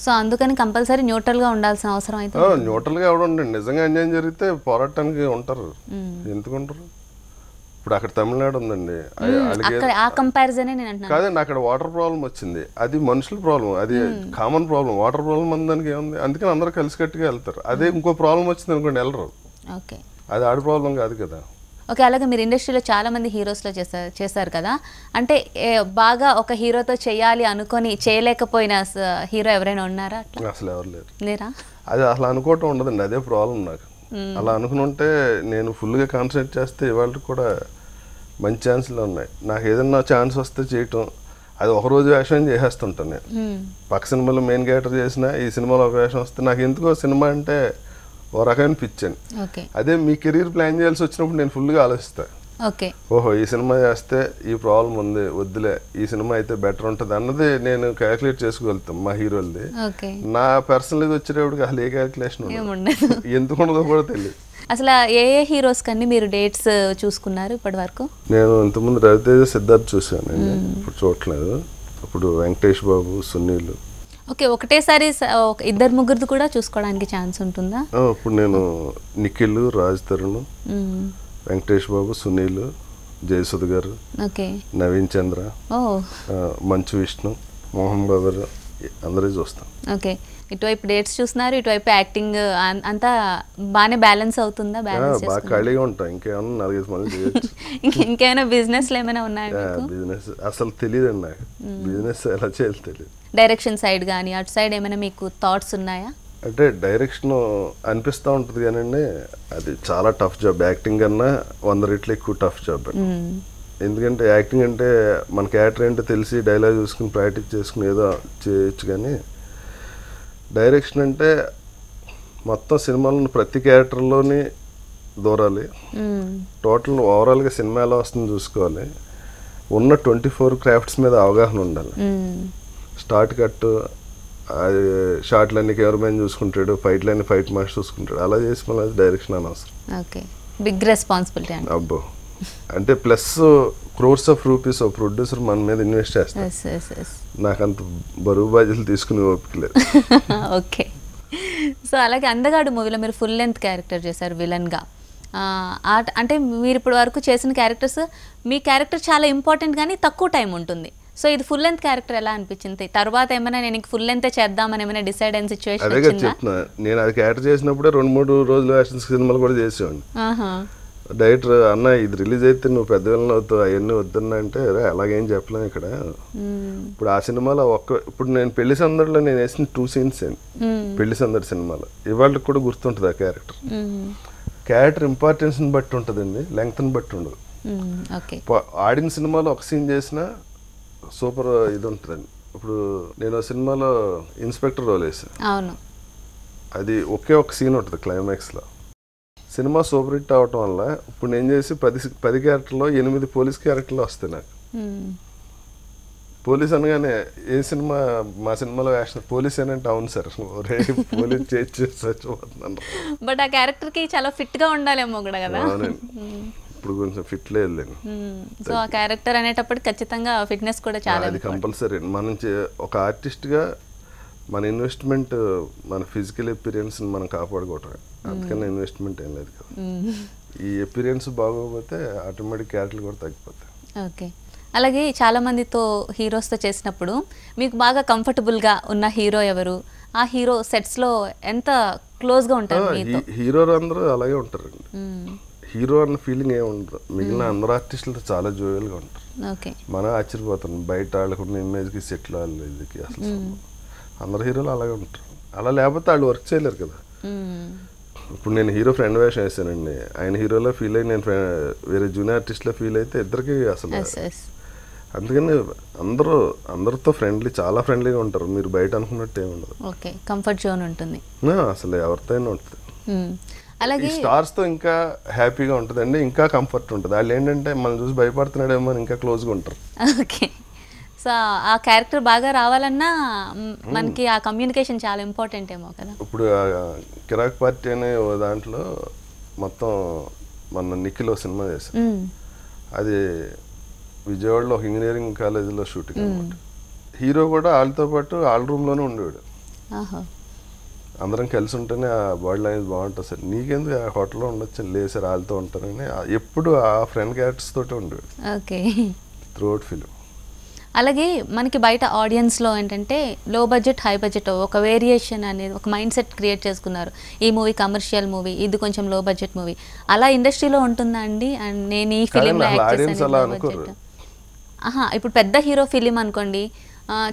సో అందుకని కంపల్సరీ న్యూట్రల్గా ఉండాల్సిన అవసరం అయితే. న్యూట్రల్గా ఎవడు ఉండండి, నిజంగా అన్యాయం జరిగితే పోరాటానికి ఉంటారు, ఎందుకుంటారు? ఇప్పుడు అక్కడ తమిళనాడు ఉందండి, కాదండి, అక్కడ వాటర్ ప్రాబ్లం వచ్చింది, అది మనుషుల ప్రాబ్లం, అది కామన్ ప్రాబ్లం. వాటర్ ప్రాబ్లం అందరికి ఏముంది, అందుకని అందరూ కలిసికట్టుగా వెళ్తారు. అదే ఇంకో ప్రాబ్లం వచ్చింది అనుకోండి వెళ్ళరు, అది ఆడ ప్రాబ్లం కాదు కదా. ఓకే, అలాగే మీరు ఇండస్ట్రీలో చాలా మంది హీరోస్లో చేశారు కదా, అంటే బాగా ఒక హీరోతో చేయాలి అనుకొని చేయలేకపోయిన హీరో ఎవరైనా ఉన్నారా? అసలు ఎవరు లేరా? అది అసలు అనుకోవటం ఉండదండి, అదే ప్రాబ్లం నాకు. అలా అనుకుని ఉంటే నేను ఫుల్గా కాన్సన్ట్రేట్ చేస్తే ఇవాళ కూడా మంచి ఛాన్సులు ఉన్నాయి. నాకు ఏదన్నా ఛాన్స్ వస్తే చేయటం, అది ఒకరోజు వేషం చేసేస్తుంటాను నేను. పక్క సినిమాలో మెయిన్ క్యారెక్టర్ చేసిన ఈ సినిమాలో ఒక వేషం వస్తే నాకు ఎందుకో సినిమా అంటే ఓ రకమైన పిచ్చాను. అదే మీ కెరీర్ ప్లాన్ చేయాల్సి వచ్చినప్పుడు నేను ఫుల్గా ఆలోచిస్తాను, ఓకే. ఓహో ఈ సినిమా చేస్తే ఈ ప్రాబ్లం ఉంది, వద్దులే ఈ సినిమా అయితే బెటర్ ఉంటుంది అన్నది నేను క్యాలిక్యులేట్ చేసుకోగలుగుతాం మా హీరోలది. ఓకే. నా పర్సనల్గా వచ్చేటప్పటికి అసలు ఏ క్యాలిక్యులేషన్ ఏముండదు. ఎందుకు ఉండదో కూడా తెలియదు. అసలు ఏ ఏ హీరోస్ కన్నీ మీరు డేట్స్ చూసుకున్నారు ఇప్పటి వరకు? నేను ఇంతకుముందు రవితేజ, సిద్ధార్థ్ చూసాను, ఇప్పుడు చూడట్లేదు. ఇప్పుడు వెంకటేష్ బాబు, సునీల్. ఓకే, ఒకటేసారి ఇద్దరు ముగ్గురిది కూడా చూసుకోవడానికి ఛాన్స్ ఉంటుందా? ఇప్పుడు నేను నిఖిల్, రాజ్ తరుణ్, వెంకటేష్ బాబు, సునీల్, జయసుధ గారు, ఓకే, నవీన్ చంద్ర, మంచు విష్ణు, మోహన్ బాబు అందరూ చూస్తాం. ఓకే, ఇటువైపు డేట్స్ చూస్తున్నారు, ఇటువైపు యాక్టింగ్ అంతా బాగానే బ్యాలెన్స్ అవుతుందా? బాగా ఖాళీగా ఉంటాం, ఇంకేమన్నా 4-5 మంది చేయొచ్చు. ఇంకేమైనా బిజినెస్లు ఏమైనా ఉన్నాయా? బిజినెస్ అసలు తెలియదండి నాకు, బిజినెస్ ఎలా చేయాలి తెలియదు. డైరెక్షన్ సైడ్ కానీ అటు సైడ్ ఏమైనా మీకు థాట్స్ ఉన్నాయా? అంటే డైరెక్షన్ అనిపిస్తూ ఉంటుంది కానీ అది చాలా టఫ్ జాబ్. యాక్టింగ్ కన్నా 100 రెట్లు ఎక్కువ టఫ్ జాబ్. ఎందుకంటే యాక్టింగ్ అంటే మన క్యారెక్టర్ ఏంటో తెలిసి డైలాగ్ చూసుకుని ప్రాక్టీస్ చేసుకుని ఏదో చేయొచ్చు, కానీ డైరెక్షన్ అంటే మొత్తం సినిమాలను ప్రతి క్యారెక్టర్లోని దూరాలి. టోటల్ ఓవరాల్గా సినిమా ఎలా వస్తుంది చూసుకోవాలి. ఉన్న 24 క్రాఫ్ట్స్ మీద అవగాహన ఉండాలి. స్టార్ట్ కట్ షార్ట్లన్నీ కెమెరామెన్ చూసుకుంటాడు, ఫైట్లన్నీ ఫైట్ మాస్టర్ చూసుకుంటాడు. అలా చేసి మళ్ళీ డైరెక్షన్ అనవసరం. Okay, big responsibility. అబ్బో, అంటే plus crores of rupees producer మన మీద ఇన్వెస్ట్ చేస్తాను. నాకు అంత బరువు బాధ్యతలు తీసుకుని ఓపికలేదు. ఓకే, సో అలాగే అందగాడు మూవీలో మీరు ఫుల్ లెంత్ క్యారెక్టర్ చేశారు విలన్గా. అంటే మీరు ఇప్పటి వరకు చేసిన క్యారెక్టర్స్, మీ క్యారెక్టర్ చాలా ఇంపార్టెంట్ కానీ తక్కువ టైం ఉంటుంది. సో ఇది ఫుల్ లెంత్ క్యారెక్టర్ ఎలా అనిపించింది? తర్వాత ఏమైనా నేను ఫుల్ లెంత్ చేద్దామని ఏమైనా డిసైడ్ అయిన సిచ్యువేషన్? అదే చెప్తున్నా, నేను అది క్యారెక్టర్ చేసినప్పుడే 2-3 రోజులు యాక్షన్ సినిమాలు కూడా చేసేవాడిని. డైరెక్టర్ అన్న ఇది రిలీజ్ అయితే నువ్వు పెద్ద విలన్ అవుతావు, అవన్నీ వద్దన్నా అంటే అలాగేం చెప్పలేము ఇక్కడ. ఇప్పుడు ఆ సినిమాలో ఇప్పుడు నేను పెళ్లి సందడిలో నేను వేసిన 2 సీన్స్ పెళ్లి సందడి సినిమాలో ఇవాళకి కూడా గుర్తుంటుంది. ఆ క్యారెక్టర్ ఇంపార్టెన్స్ని బట్టి ఉంటుందండి, లెంగ్త్ని బట్టి ఉండదు. ఆడిన సినిమాలో ఒక సీన్ చేసినా సూపర్ ఇది ఉంటుందండి. ఇప్పుడు నేను సినిమాలో ఇన్స్పెక్టర్ రోల్ వేసాను, అది ఒకే ఒక సీన్ ఉంటుంది క్లైమాక్స్లో. సినిమా సూపర్ హిట్ అవటం వల్ల ఇప్పుడు నేను చేసి 10 క్యారెక్టర్లో 8 పోలీస్ క్యారెక్టర్లు వస్తాయి నాకు. పోలీస్ అనగానే ఏ సినిమా మా సినిమాలో యాక్షన్ పోలీస్ అంటే అవును సార్ ఒరే పోలీస్ చచ్చిపోతున్నాను. బట్ ఆ క్యారెక్టర్కి చాలా ఫిట్గా ఉండాలేమో కూడా కదా. ఇప్పుడు కొంచెం ఫిట్ లేదు. సో ఆ క్యారెక్టర్ అనేటప్పుడు ఖచ్చితంగా ఫిట్నెస్ కూడా చాలా అది కంపల్సరీ. మనం ఒక ఆర్టిస్ట్గా మన ఇన్వెస్ట్మెంట్ మన ఫిజికల్ ఎపీరియన్స్ని మనం కాపాడుకోవటం, అందుకని ఇన్వెస్ట్మెంట్ ఏం లేదు కదా. ఈ ఎపీరియన్స్ బాగోకపోతే ఆటోమేటిక్ క్యారెక్టర్లు కూడా తగ్గిపోతాయి. ఓకే, అలాగే చాలా మందితో హీరోస్తో చేసినప్పుడు మీకు బాగా కంఫర్టబుల్గా ఉన్న హీరో ఎవరు? ఆ హీరో సెట్స్లో ఎంత క్లోజ్గా ఉంటారు? హీరోలు అందరూ అలాగే ఉంటారండి. హీరో అన్న ఫీలింగ్ ఏమి ఉండదు. మిగిలిన అందరు ఆర్టిస్టులతో చాలా జోయల్గా ఉంటారు. మనం ఆశ్చర్యపోతాం బయట వాళ్ళకున్న ఇమేజ్కి సెటిల్ వాళ్ళకి. అసలు అందరు హీరోలు అలాగే ఉంటారు. అలా లేకపోతే వాళ్ళు వర్క్ చేయలేరు కదా. ఇప్పుడు నేను హీరో ఫ్రెండ్ వేషం వేసానండి, ఆయన హీరోలో ఫీల్ అయ్యి నేను వేరే జూనియర్ ఆర్టిస్ట్లో ఫీల్ అయితే ఇద్దరికి అసలు. అందుకని అందరితో ఫ్రెండ్లీ, చాలా ఫ్రెండ్లీగా ఉంటారు. మీరు బయట అనుకున్నట్టు ఏమి ఉండదు. ఓకే, కంఫర్ట్ జోన్ ఉంటుంది అసలు ఎవరితో అయినా ఉంటుంది. అలాగే స్టార్స్ తో ఇంకా హ్యాపీగా ఉంటుందండి, ఇంకా కంఫర్ట్ ఉంటుంది. వాళ్ళు ఏంటంటే మనం చూసి భయపడుతున్నాడేమో ఇంకా క్లోజ్గా ఉంటారు. ఓకే, సో ఆ క్యారెక్టర్ బాగా రావాలన్నా మనకి ఆ కమ్యూనికేషన్ చాలా ఇంపార్టెంట్ ఏమో కదా. ఇప్పుడు కిరాక్ పార్టీ అనే దాంట్లో మొత్తం మన నిఖిల్ సినిమా చేశారు. అది విజయవాడలో ఒక ఇంజనీరింగ్ కాలేజీలో షూటింగ్ అనమాట. హీరో కూడా వాళ్ళతో పాటు వాళ్ళ రూమ్లోనే ఉండేవాడు. అందరం కలిసి ఉంటేనే ఆ బాడీ లాంగ్వేజ్ బాగుంటుంది సార్. నీకెందుకు ఆ హోటల్లో ఉండొచ్చు, లేదు సార్ వాళ్ళతో ఉంటారని ఎప్పుడు ఆ ఫ్రెండ్ క్యారెక్టర్స్ తోటే ఉండేవాడు. Okay, throughout film. అలాగే మనకి బయట ఆడియన్స్లో ఏంటంటే లో బడ్జెట్ హై బడ్జెట్ ఒక వేరియేషన్ అనేది ఒక మైండ్ సెట్ క్రియేట్ చేసుకున్నారు. ఈ మూవీ కమర్షియల్ మూవీ, ఇది కొంచెం లో బడ్జెట్ మూవీ. అలా ఇండస్ట్రీలో ఉంటుందా అండి? అండ్ నేను ఈ ఫిలింలో యాక్ట్ చేశాను. ఇప్పుడు పెద్ద హీరో ఫిలిం అనుకోండి,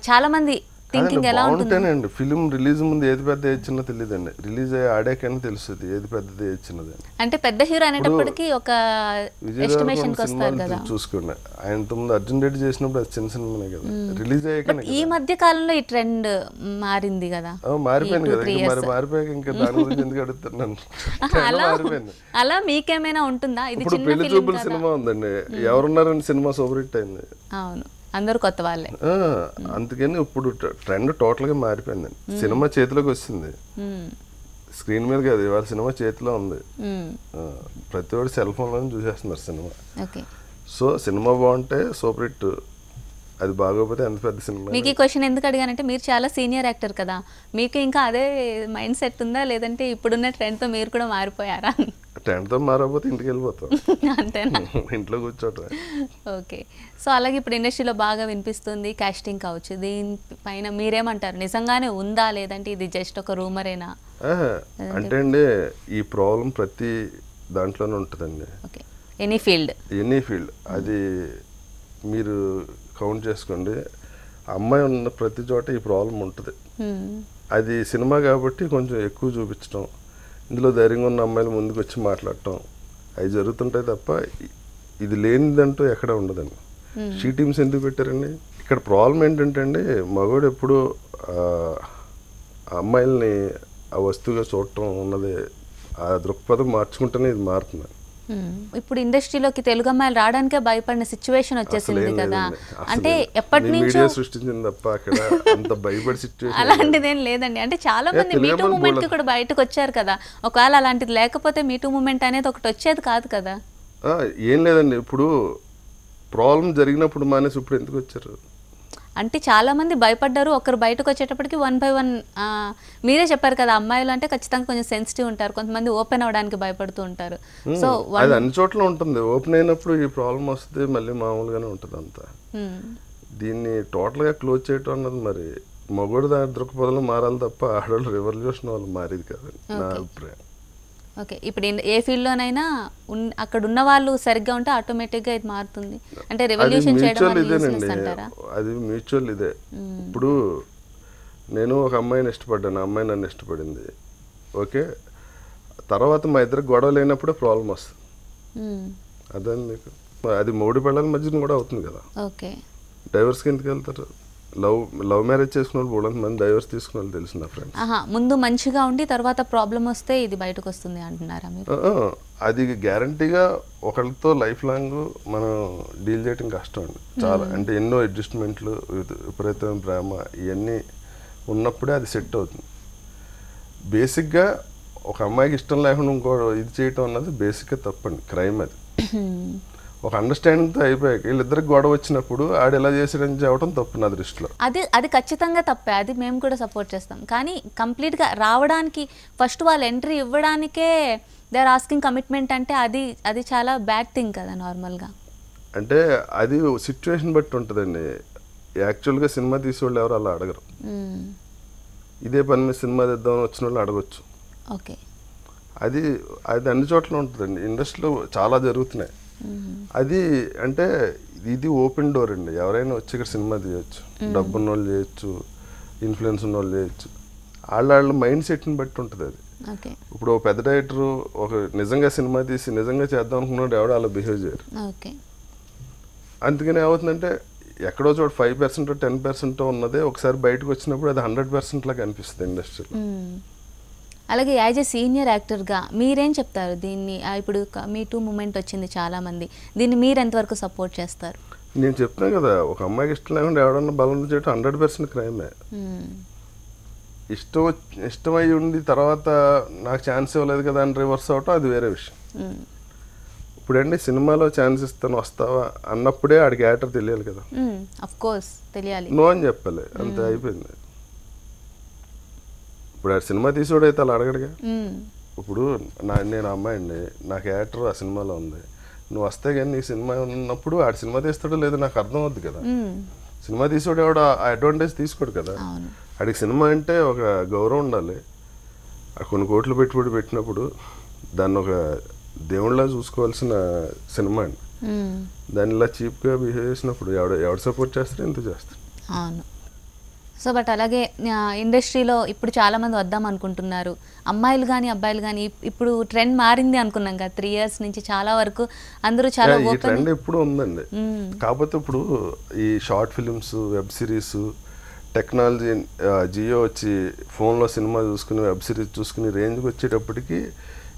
చాలామంది థింకింగ్ ఎలా ఉంటుంది? బాగుంటేనండి ఫిలిం రిలీజ్ ముందు ఏది పెద్ద ఏది చిన్న తెలియదండి, రిలీజ్ అయ్యి ఆడాకైనా తెలుస్తుంది ఏది పెద్దది ఏది చిన్నది. అంటే పెద్ద హీరో అనేటప్పటికి ఒక ఎస్టిమేషన్ కి వస్తారు కదా. చూసుకోండి ఆయన ముందు అర్జున్ రెడ్డి చేసినప్పుడు అది చిన్న సినిమానే కదా, రిలీజ్ అయ్యాక ఈ మధ్య కాలంలో ఈ ట్రెండ్ మారింది కదా, మారిపోయింది కదా. మరి మారిపోయాక ఇంకా దాని గురించి ఎందుకు అడుగుతున్నాను? అలా మీకేమైనా ఉంటుందా? ఇది ఇప్పుడు పెళ్లి చూపుల సినిమా ఉందండి, ఎవరున్నారని సినిమా సూపర్ హిట్ అయింది. అవును, అందరూ కొత్త వాళ్ళే. అందుకని ఇప్పుడు ట్రెండ్ టోటల్ గా మారిపోయిందండి. సినిమా చేతిలోకి వచ్చింది, స్క్రీన్ మీద కాదు, ఇవాళ సినిమా చేతిలో ఉంది. ప్రతి ఒక్కటి సెల్ ఫోన్ లో చూసేస్తున్నారు సినిమా. సో సినిమా బాగుంటే సూపర్ హిట్, అది బాగోపోతే ఎంత పెద్ద సినిమా. మీకు ఈ క్వశ్చన్ ఎందుకు అడిగానంటే మీరు చాలా సీనియర్ యాక్టర్ కదా, మీకు ఇంకా అదే మైండ్ సెట్ ఉందా, లేదంటే ఇప్పుడున్న ట్రెండ్ తో మీరు కూడా మారిపోయారా? ట్రెండ్ తో మారకపోతే ఇంటికి వెళ్ళిపోతాం, అంతేనా? ఇంట్లో కూర్చోటం. ఓకే, సో అలాగే ఇప్పుడు ఇండస్ట్రీలో బాగా వినిపిస్తుంది కాస్టింగ్ కావచ్చు, దీనిపైన మీరేమంటారు? నిజంగానే ఉందా, లేదంటే ఇది జస్ట్ ఒక రూమరేనా? అంటే అండి ఈ ప్రాబ్లం ప్రతి దాంట్లోనే ఉంటుందండి. ఓకే, ఎనీ ఫీల్డ్ అది మీరు కౌంట్ చేసుకోండి. అమ్మాయి ఉన్న ప్రతి చోట ఈ ప్రాబ్లం ఉంటుంది. అది సినిమా కాబట్టి కొంచెం ఎక్కువ చూపించడం, ఇందులో ధైర్యంగా ఉన్న అమ్మాయిలు ముందుకు వచ్చి మాట్లాడటం అవి జరుగుతుంటాయి తప్ప ఇది లేనిదంటూ ఎక్కడ ఉండదండి. షీ టీమ్స్ ఎందుకు పెట్టారండి? ఇక్కడ ప్రాబ్లం ఏంటంటే అండి, మగవాడు ఎప్పుడు అమ్మాయిల్ని ఆ వస్తువుగా చూడటం ఉన్నది, ఆ దృక్పథం మార్చుకుంటేనే ఇది మారుతుంది. ఇప్పుడు ఇండస్ట్రీలోకి తెలుగు అమ్మాయిలు రావడానికే భయపడిన సిచ్యువేషన్ వచ్చేసింది కదా. అంటే ఎప్పటి నుంచో సృష్టించింది తప్ప అక్కడ అంత భయపడే సిచ్యువేషన్ అలాంటిదేం లేదండి. అంటే చాలా మంది మీటూ మూమెంట్ కి కూడా బయటకు వచ్చారు కదా, ఒకవేళ అలాంటిది లేకపోతే మీటూ మూమెంట్ అనేది ఒకటి వచ్చేది కాదు కదా. ఏం లేదండి, ఇప్పుడు ప్రాబ్లం జరిగినప్పుడు మానేసి ఇప్పుడు ఎందుకు వచ్చారు అంటే చాలా మంది భయపడ్డారు. ఒకరు బయటకు వచ్చేటప్పటికి 1 by 1 మీరే చెప్పారు కదా, అమ్మాయిలు అంటే ఖచ్చితంగా కొంచెం సెన్సిటివ్ ఉంటారు, కొంతమంది ఓపెన్ అవడానికి భయపడుతూ ఉంటారు. సో అది అన్ని చోట్ల ఉంటుంది, ఓపెన్ అయినప్పుడు ఈ ప్రాబ్లం వస్తే మళ్ళీ మామూలుగానే ఉంటుంది అంతా. దీన్ని టోటల్గా క్లోజ్ చేయటం అన్నది మరి మగోడు దాని దృక్పథంలో మారాలి తప్ప ఆడవాళ్ళు రెవల్యూషన్ వాళ్ళు మారేది కాదండి నా అభిప్రాయం. ఓకే, ఇప్పుడు ఏ ఫీల్డ్లోనైనా అక్కడ ఉన్న వాళ్ళు సరిగ్గా ఉంటే ఆటోమేటిక్గా ఇది మారుతుంది. అంటే రెవల్యూషన్ చేయడం అంటారా? అది మ్యూచువల్ ఇదే. ఇప్పుడు నేను ఒక అమ్మాయిని ఇష్టపడ్డాను, అమ్మాయి నన్ను ఇష్టపడింది. ఓకే, తర్వాత మా ఇద్దరికి గొడవ లేనప్పుడే ప్రాబ్లం వస్తుంది. అదే మీకు అది మూడు పిల్లల మధ్యన కూడా అవుతుంది కదా. ఓకే, డైవర్స్కి ఎందుకు వెళ్తారు? లవ్ మ్యారేజ్ చేసుకున్న వాళ్ళు బోలంత మంది డైవర్స్ తీసుకున్న వాళ్ళు తెలుసు నా ఫ్రెండ్స్. ముందు మంచిగా ఉండి తర్వాత ప్రాబ్లం వస్తే ఇది బయటకు వస్తుంది అంటున్నారా మీరు? అది గ్యారంటీగా ఒకళ్ళతో లైఫ్ లాంగ్ మనం డీల్ చేయడం కష్టం అండి చాలా. అంటే ఎన్నో అడ్జస్ట్మెంట్లు, విపరీతమైన ప్రేమ ఇవన్నీ ఉన్నప్పుడే అది సెట్ అవుతుంది. బేసిక్గా ఒక అమ్మాయికి ఇష్టం లేకుండా ఇంకో ఇది చేయటం అన్నది బేసిక్గా తప్పండి, క్రైమ్ అది. ఒక అండర్స్టాండింగ్తో అయిపోయాక వీళ్ళిద్దరికి గొడవ వచ్చినప్పుడు ఆడు ఎలా చేసాడని చెప్పడం తప్పు నా దృష్టిలో. అది ఖచ్చితంగా తప్పే, అది మేము కూడా సపోర్ట్ చేస్తాం. కానీ కంప్లీట్గా రావడానికి ఫస్ట్ వాళ్ళు ఎంట్రీ ఇవ్వడానికే దే ఆర్ ఆస్కింగ్ కమిట్మెంట్ అంటే అది చాలా బ్యాడ్ థింగ్ కదా నార్మల్గా. అంటే అది సిచ్యువేషన్ బట్టి ఉంటుందండి. యాక్చువల్గా సినిమా తీసేవాళ్ళు ఎవరు అలా అడగరు. ఇదే పని మీద సినిమా తెద్దామని వచ్చిన వాళ్ళు అడగచ్చు. ఓకే, అది అన్ని చోట్ల ఉంటుందండి, ఇండస్ట్రీలో చాలా జరుగుతున్నాయి. అది అంటే ఇది ఓపెన్ డోర్ అండి, ఎవరైనా వచ్చి ఇక్కడ సినిమా తీయచ్చు, డబ్బున్న వాళ్ళు చేయొచ్చు, ఇన్ఫ్లుయెన్స్ ఉన్న వాళ్ళు చేయొచ్చు. వాళ్ళ మైండ్ సెట్ని బట్టి ఉంటుంది అది. ఇప్పుడు ఒక పెద్ద డైరెక్టర్ ఒక నిజంగా సినిమా తీసి నిజంగా చేద్దాం అనుకున్నాడు ఎవడో అలా బిహేవ్ చేయరు. అందుకని ఏమవుతుందంటే ఎక్కడో చోట 5% 10% ఉన్నదే ఒకసారి బయటకు వచ్చినప్పుడు అది 100% లాగా అనిపిస్తుంది ఇండస్ట్రీలో. అలాగే యాజ్ ఏ సీనియర్ యాక్టర్గా మీరేం చెప్తారు దీన్ని? ఇప్పుడు మీ టూ మూమెంట్ వచ్చింది చాలా మంది, దీన్ని మీరు ఎంతవరకు సపోర్ట్ చేస్తారు? నేను చెప్తాను కదా, ఒక అమ్మాయికి ఇష్టం లేకుండా ఎవడన్నా బలం చేయడం 100% క్రైమే. ఇష్టమై ఉండి తర్వాత నాకు ఛాన్స్ ఇవ్వలేదు కదా అని రివర్స్ అవటం అది వేరే విషయం. ఇప్పుడండి సినిమాలో ఛాన్స్ ఇస్తాను వస్తావా అన్నప్పుడే ఆడికి యాక్టర్ తెలియాలి కదా. ఆఫ్ కోర్స్ తెలియాలి, నో అని చెప్పాలి, అంతే అయిపోయింది. ఇప్పుడు ఆ సినిమా తీసేవాడు అయితే అలా అడగడుగా. ఇప్పుడు నేను అమ్మాయి అండి, నాకు యాక్టర్ ఆ సినిమాలో ఉంది, నువ్వు వస్తే కానీ నీ సినిమా ఉన్నప్పుడు ఆడు సినిమా తీస్తాడో లేదో నాకు అర్థం అవుద్ది కదా. సినిమా తీసేవాడు ఎవడో ఆ అడ్వాంటేజ్ తీసుకోడు కదా. ఆడికి సినిమా అంటే ఒక గౌరవం ఉండాలి. కొన్ని కోట్లు పెట్టుబడి పెట్టినప్పుడు దాన్ని ఒక దేవుళ్ళ చూసుకోవాల్సిన సినిమా అండి. దాన్ని ఇలా చీప్గా బిహేవ్ చేసినప్పుడు ఎవడు సపోర్ట్ చేస్తాడు, ఎందుకు చేస్తాడు? సో బట్ అలాగే ఇండస్ట్రీలో ఇప్పుడు చాలా మంది వద్దాం అనుకుంటున్నారు, అమ్మాయిలు కానీ అబ్బాయిలు కానీ. ఇప్పుడు ట్రెండ్ మారింది అనుకున్నాం కదా 3 years నుంచి, చాలా వరకు అందరూ చాలా ఈ ఓపెన్. ట్రెండ్ ఎప్పుడు ఉందండి. కాకపోతే ఇప్పుడు ఈ short films, web series, technology, Jio వచ్చి ఫోన్లో సినిమా చూసుకుని వెబ్ సిరీస్ చూసుకుని రేంజ్కి వచ్చేటప్పటికి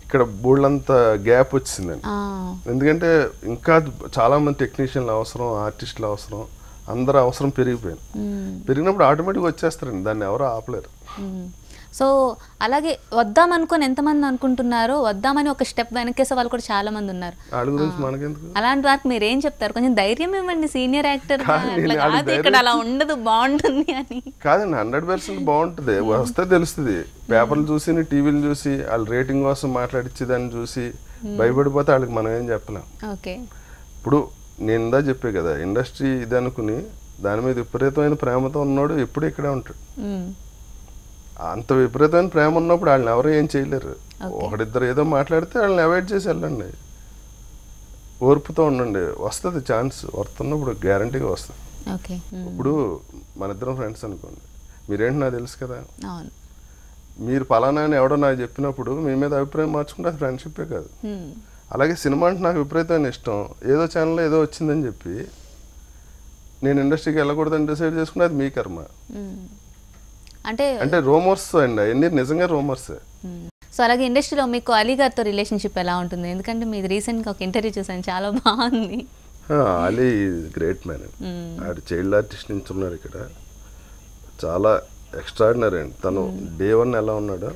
ఇక్కడ బోల్డంత గ్యాప్ వచ్చిందండి. ఎందుకంటే ఇంకా చాలామంది టెక్నీషియన్లు అవసరం, ఆర్టిస్టులు అవసరం, అందరూ అవసరం పెరిగిపోయింది. పెరిగినప్పుడు ఆటోమేటిక్గా వచ్చేస్తారండి, దాన్ని ఎవరు ఆపలేరు. సో అలాగే వద్దాం అనుకొని ఎంతమంది అనుకుంటున్నారో, వద్దామని ఒక స్టెప్ వెనకేసే వాళ్ళు కూడా చాలా మంది ఉన్నారు. వాళ్ళ గురించి మనకెందుకు? అలాంటి వారికి మీరు ఏం చెప్తారు? కొంచెం ధైర్యం ఇవ్వండి, సీనియర్ యాక్టర్ ఇక్కడ అలా ఉండదు, బాగుంటుంది అని. కాదండి, 100% బాగుంటుంది. వస్తే తెలుస్తుంది. పేపర్లు చూసి, టీవీలు చూసి, వాళ్ళ రేటింగ్ కోసం మాట్లాడిచ్చేదాన్ని చూసి భయపడిపోతే వాళ్ళకి మనం ఏం చెప్పలేం. ఓకే, ఇప్పుడు నేను ఇందా చెప్పే కదా, ఇండస్ట్రీ ఇది అనుకుని దాని మీద విపరీతమైన ప్రేమతో ఉన్నాడు ఎప్పుడు ఇక్కడే ఉంటాడు. అంత విపరీతమైన ప్రేమ ఉన్నప్పుడు వాళ్ళని ఎవరు ఏం చేయలేరు. ఒకడిద్దరు ఏదో మాట్లాడితే వాళ్ళని అవాయిడ్ చేసి వెళ్ళండి, ఓర్పుతో ఉండండి, వస్తుంది ఛాన్స్. వస్తున్నప్పుడు గ్యారంటీగా వస్తుంది. ఇప్పుడు మన ఇద్దరం ఫ్రెండ్స్ అనుకోండి, మీరేంటి నాకు తెలుసు కదా, మీరు పలానా అని ఎవడో నాకు చెప్పినప్పుడు మీ మీద అభిప్రాయం మార్చుకుంటే అది ఫ్రెండ్షిప్పే కాదు. అలాగే సినిమా అంటే నాకు విపరీతమైన ఇష్టం, ఏదో ఛానల్లో ఏదో వచ్చిందని చెప్పి నేను ఇండస్ట్రీకి వెళ్ళకూడదని డిసైడ్ చేసుకుంటే అది మీ కర్మ. అంటే రూమర్స్ అండి, అవన్నీ నిజంగా రూమర్స్. సో అలాగే ఇండస్ట్రీలో మీకు అలీ గారితో రిలేషన్షిప్ ఎలా ఉంటుంది? ఎందుకంటే మీది రీసెంట్గా ఒక ఇంటర్వ్యూ చూసాను, చాలా బాగుంది. Ali great man. ఆడు చైల్డ్ ఆర్టిస్ట్ నుంచి ఉన్నాడు ఇక్కడ, చాలా ఎక్స్ట్రాడినరీ అండి. తను డే 1 ఎలా ఉన్నాడో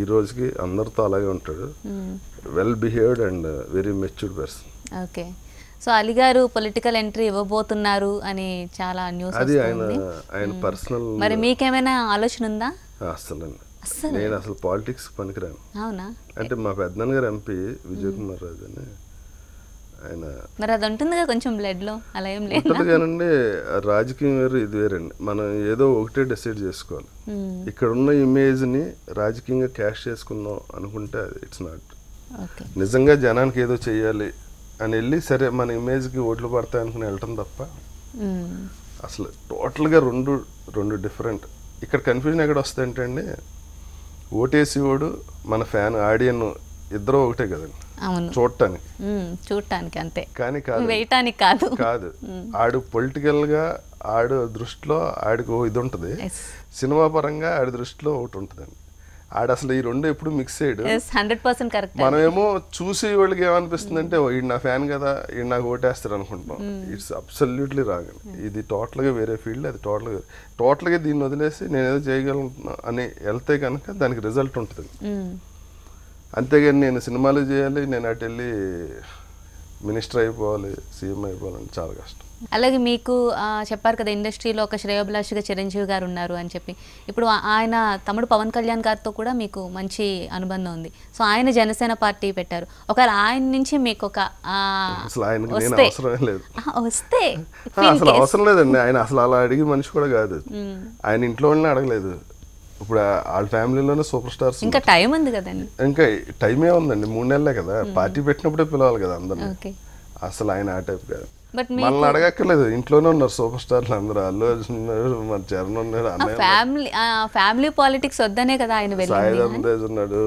ఈ రోజుకి అందరితో అలాగే ఉంటాడు. Well behaved and very matured person. Okay, so Ali గారు పొలిటికల్ ఎంట్రీ ఇవ్వబోతున్నారు అని చాలా న్యూస్. అది ఆయన పర్సనల్. మరి మీకేమైనా ఆలోచన ఉందా? అసలు నేను అసలు పాలిటిక్స్ పనికిరాను. అవునా? అంటే మా పెద్దనాన్న గారు ఎంపీ విజయ్ కుమార్ రాజు అని ఆయన. మరి అది ఉంటుందిగా కొంచెం బ్లడ్ లో, అలా ఏం లేదు కానండి. రాజకీయం వేరు, ఇది వేరండి. మనం ఏదో ఒకటే డిసైడ్ చేసుకోవాలి. ఇక్కడ ఉన్న ఇమేజ్ ని రాజకీయంగా క్యాష్ చేసుకుందాం అనుకుంటే అది ఇట్స్ నాట్. నిజంగా జనానికి ఏదో చెయ్యాలి అని వెళ్ళి సరే మన ఇమేజ్కి ఓట్లు పడతాయి అనుకుని వెళ్ళటం తప్ప అసలు టోటల్గా రెండు డిఫరెంట్. ఇక్కడ కన్ఫ్యూజన్ ఎక్కడ వస్తాయంటే అండి, ఓటేసి ఓడు మన ఫ్యాన్ ఆడియన్ ఇద్దరు ఒకటే కదండి చూడటానికి అంతే, కానీ కాదు. ఆడు పొలిటికల్ గా ఆడు దృష్టిలో ఆడికి ఇది ఉంటుంది, సినిమా పరంగా ఆడి దృష్టిలో ఒకటి ఉంటుందండి. ఆడు అసలు ఈ రెండు ఎప్పుడు మిక్స్ అయ్యాడు. 100% కరెక్ట్. మనమేమో చూసి వాళ్ళకి ఏమనిపిస్తుంది అంటే ఈడు నా ఫ్యాన్ కదా, ఈడు నాకు ఓటేస్తారు అనుకుంటాం. It's absolutely wrong. ఇది టోటల్గా వేరే ఫీల్డ్, అది టోటల్గా దీన్ని వదిలేసి నేను ఏదో చేయగలను అని వెళ్తే కనుక దానికి రిజల్ట్ ఉంటుంది. అంతేగాని నేను సినిమాలు చేయాలి, నేను అటు వెళ్ళి మినిస్టర్ అయిపోవాలి, సీఎం అయిపోవాలని చాలా కష్టం. అలాగే మీకు చెప్పారు కదా ఇండస్ట్రీలో ఒక శ్రేయోభిలాషిగా చిరంజీవి గారు ఉన్నారు అని చెప్పి. ఇప్పుడు ఆయన తమ్ముడు పవన్ కళ్యాణ్ గారితో కూడా మీకు మంచి అనుబంధం ఉంది. సో ఆయన జనసేన పార్టీ పెట్టారు. ఒకవేళ ఆయన నుంచి మీకు ఒక వస్తే అసలు అవసరం లేదండి. ఆయన అసలు అలా అడిగి మనిషి కూడా కాదు. ఆయన ఇంట్లో వాళ్ళని అడగలేదు. ఇప్పుడు వాళ్ళ ఫ్యామిలీలోనే సూపర్ స్టార్స్. ఇంకా టైం ఉంది కదండి. ఇంకా టైమే ఉందండి, 3 నెలలే కదా. పార్టీ పెట్టినప్పుడే పిలవాలి కదా అందరినీ. అసలు ఆయన ఆ టైప్ కాదు. మనల్ని అడగక్కర్లేదు, ఇంట్లోనే ఉన్నారు సూపర్ స్టార్లు అందరూ. అల్లు అర్జున్ ఉన్నాడు, మన చరణ్ ఉన్నాడు, ఫ్యామిలీ పాలిటిక్స్ వద్దనే కదా ఆయన. సాయి ధరమ్ తేజ్ ఉన్నాడు,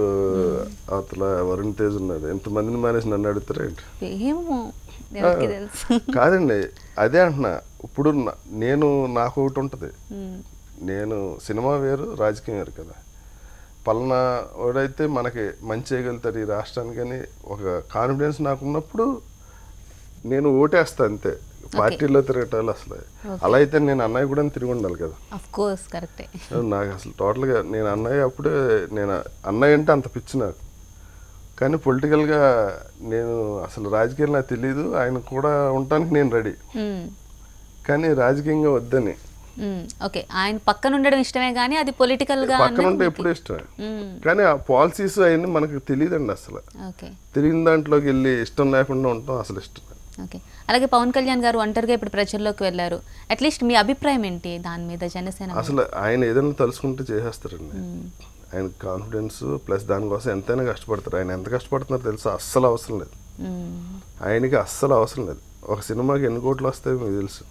అవతల వరుణ్ తేజ్ ఉన్నాడు. ఎంతమందిని మానేసి నన్ను అడుగుతారేంటి? కాదండి, అదే అంటున్నా. ఇప్పుడు నాకు ఒకటి ఉంటుంది, నేను సినిమా వేరు, రాజకీయం వేరు కదా. పలానా వాడైతే మనకి మంచి చేయగలుగుతాడు ఈ రాష్ట్రానికి అని ఒక కాన్ఫిడెన్స్ నాకు ఉన్నప్పుడు నేను ఓటేస్తా అంతే. పార్టీలో తిరగటాలు అసలు అలా అయితే నేను అన్నయ్య కూడా తిరిగి ఉండాలి కదా. నాకు అసలు టోటల్గా నేను అన్నయ్య అప్పుడే నేను అన్నయ్య అంటే అంత పిచ్చి నాకు. కానీ పొలిటికల్గా నేను అసలు రాజకీయాలు నాకు తెలీదు. ఆయన కూడా ఉండటానికి నేను రెడీ, కానీ రాజకీయంగా వద్దని. ఓకే, ఆయన పక్కన ఉండడం ఇష్టమే కానీ అది పొలిటికల్ గా పక్కన ఉంటే ఎప్పుడు ఇష్టమే. కానీ ఆ పాలసీస్ అవన్నీ మనకు తెలియదండి. అసలు తెలియని దాంట్లోకి వెళ్ళి ఇష్టం లేకుండా ఉంటాం అసలు ఇష్టం. ఓకే, అలాగే పవన్ కళ్యాణ్ గారు ఒంటరిగా ఇప్పుడు ప్రజల్లోకి వెళ్ళారు. అట్లీస్ట్ మీ అభిప్రాయం ఏంటి దాని మీద? జనసేన అసలు ఆయన ఏదైనా తలుచుకుంటే చేసేస్తారండి. ఆయన కాన్ఫిడెన్స్ ప్లస్ దానికోసం ఎంతైనా కష్టపడతారు. ఆయన ఎంత కష్టపడుతున్నారో తెలుసా? అస్సలు అవసరం లేదు ఆయనకి, అస్సలు అవసరం లేదు. ఒక సినిమాకి ఎన్ని కోట్లు వస్తాయో మీకు తెలుసు.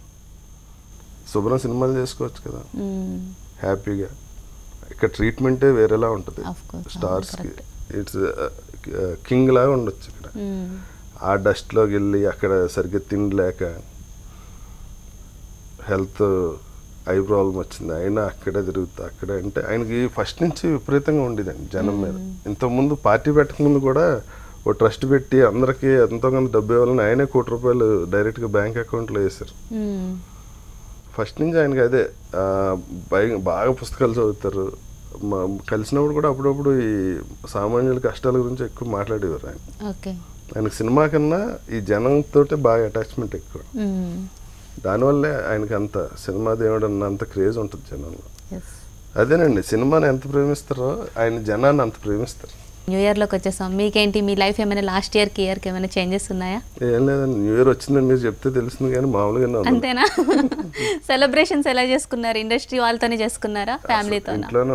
శుభ్రం సినిమాలు చేసుకోవచ్చు కదా హ్యాపీగా. ఇక్కడ ట్రీట్మెంటే వేరేలా ఉంటుంది స్టార్స్కి. ఇట్స్ కింగ్ లాగా ఉండొచ్చు ఇక్కడ. ఆ డస్ట్లోకి వెళ్ళి అక్కడ సరిగ్గా తినలేక హెల్త్ ఐ ప్రాబ్లం వచ్చింది, అయినా అక్కడే తిరుగుతా అక్కడే. అంటే ఆయనకి ఫస్ట్ నుంచి విపరీతంగా ఉండేదండి జనం మీద. ఇంతకుముందు పార్టీ పెట్టకముందు కూడా ఓ ట్రస్ట్ పెట్టి అందరికీ ఎంతో కొంత డబ్బు ఇవ్వాలని ఆయనే ₹1,00,00,000 డైరెక్ట్గా బ్యాంక్ అకౌంట్లో వేశారు. ఫస్ట్ నుంచి ఆయనకి అదే బాగా పుస్తకాలు చదువుతారు. కలిసినప్పుడు కూడా అప్పుడప్పుడు ఈ సామాన్యుల కష్టాల గురించి ఎక్కువ మాట్లాడేవారు ఆయన. ఆయనకు సినిమా కన్నా ఈ జనంతో బాగా అటాచ్మెంట్ ఎక్కువ. దానివల్లే ఆయనకి అంత సినిమా దేవుడు అన్న అంత క్రేజ్ ఉంటుంది జనంలో. అదేనండి, సినిమాని ఎంత ప్రేమిస్తారో ఆయన జనాన్ని అంత ప్రేమిస్తారు. న్యూ ఇయర్లోకి వచ్చేసాం, మీకేంటి మీ లైఫ్ ఏమైనా లాస్ట్ ఇయర్కి ఏమైనా చేంజెస్ ఉన్నాయా? ఏం లేదండి, న్యూ ఇయర్ వచ్చిందని మీరు చెప్తే తెలుస్తుంది కానీ మామూలుగానే ఉంది. అంతేనా? సెలబ్రేషన్స్ ఎలా చేసుకున్నారు? ఇండస్ట్రీ వాళ్ళతోనే చేసుకున్నారా ఫ్యామిలీతో? ఇంట్లోనే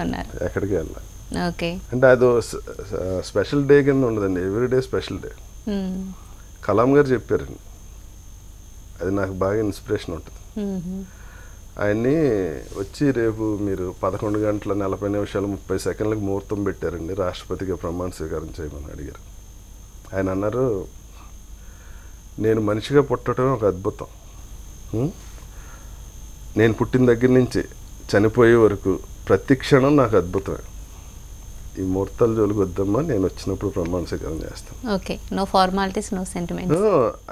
ఉన్నారు, ఎక్కడికి వెళ్ళా. ఓకే. అంటే అది స్పెషల్ డే కింద ఉండదండి, every day special day. Kalam గారు చెప్పారండి, అది నాకు బాగా ఇన్స్పిరేషన్ ఉంటుంది. ఆయన్ని వచ్చి రేపు మీరు 11:40 ముహూర్తం పెట్టారండి, రాష్ట్రపతిగా ప్రమాణ స్వీకారం చేయమని అడిగారు. ఆయన అన్నారు, నేను మనిషిగా పుట్టడం ఒక అద్భుతం. నేను పుట్టిన దగ్గర నుంచి చనిపోయే వరకు ప్రతి క్షణం నాకు అద్భుతమే. ఈ ముహూర్తాల జోలికి వద్దమ్మా, నేను వచ్చినప్పుడు ప్రమాణ స్వీకారం చేస్తాను. Okay, no formalities, no sentiments.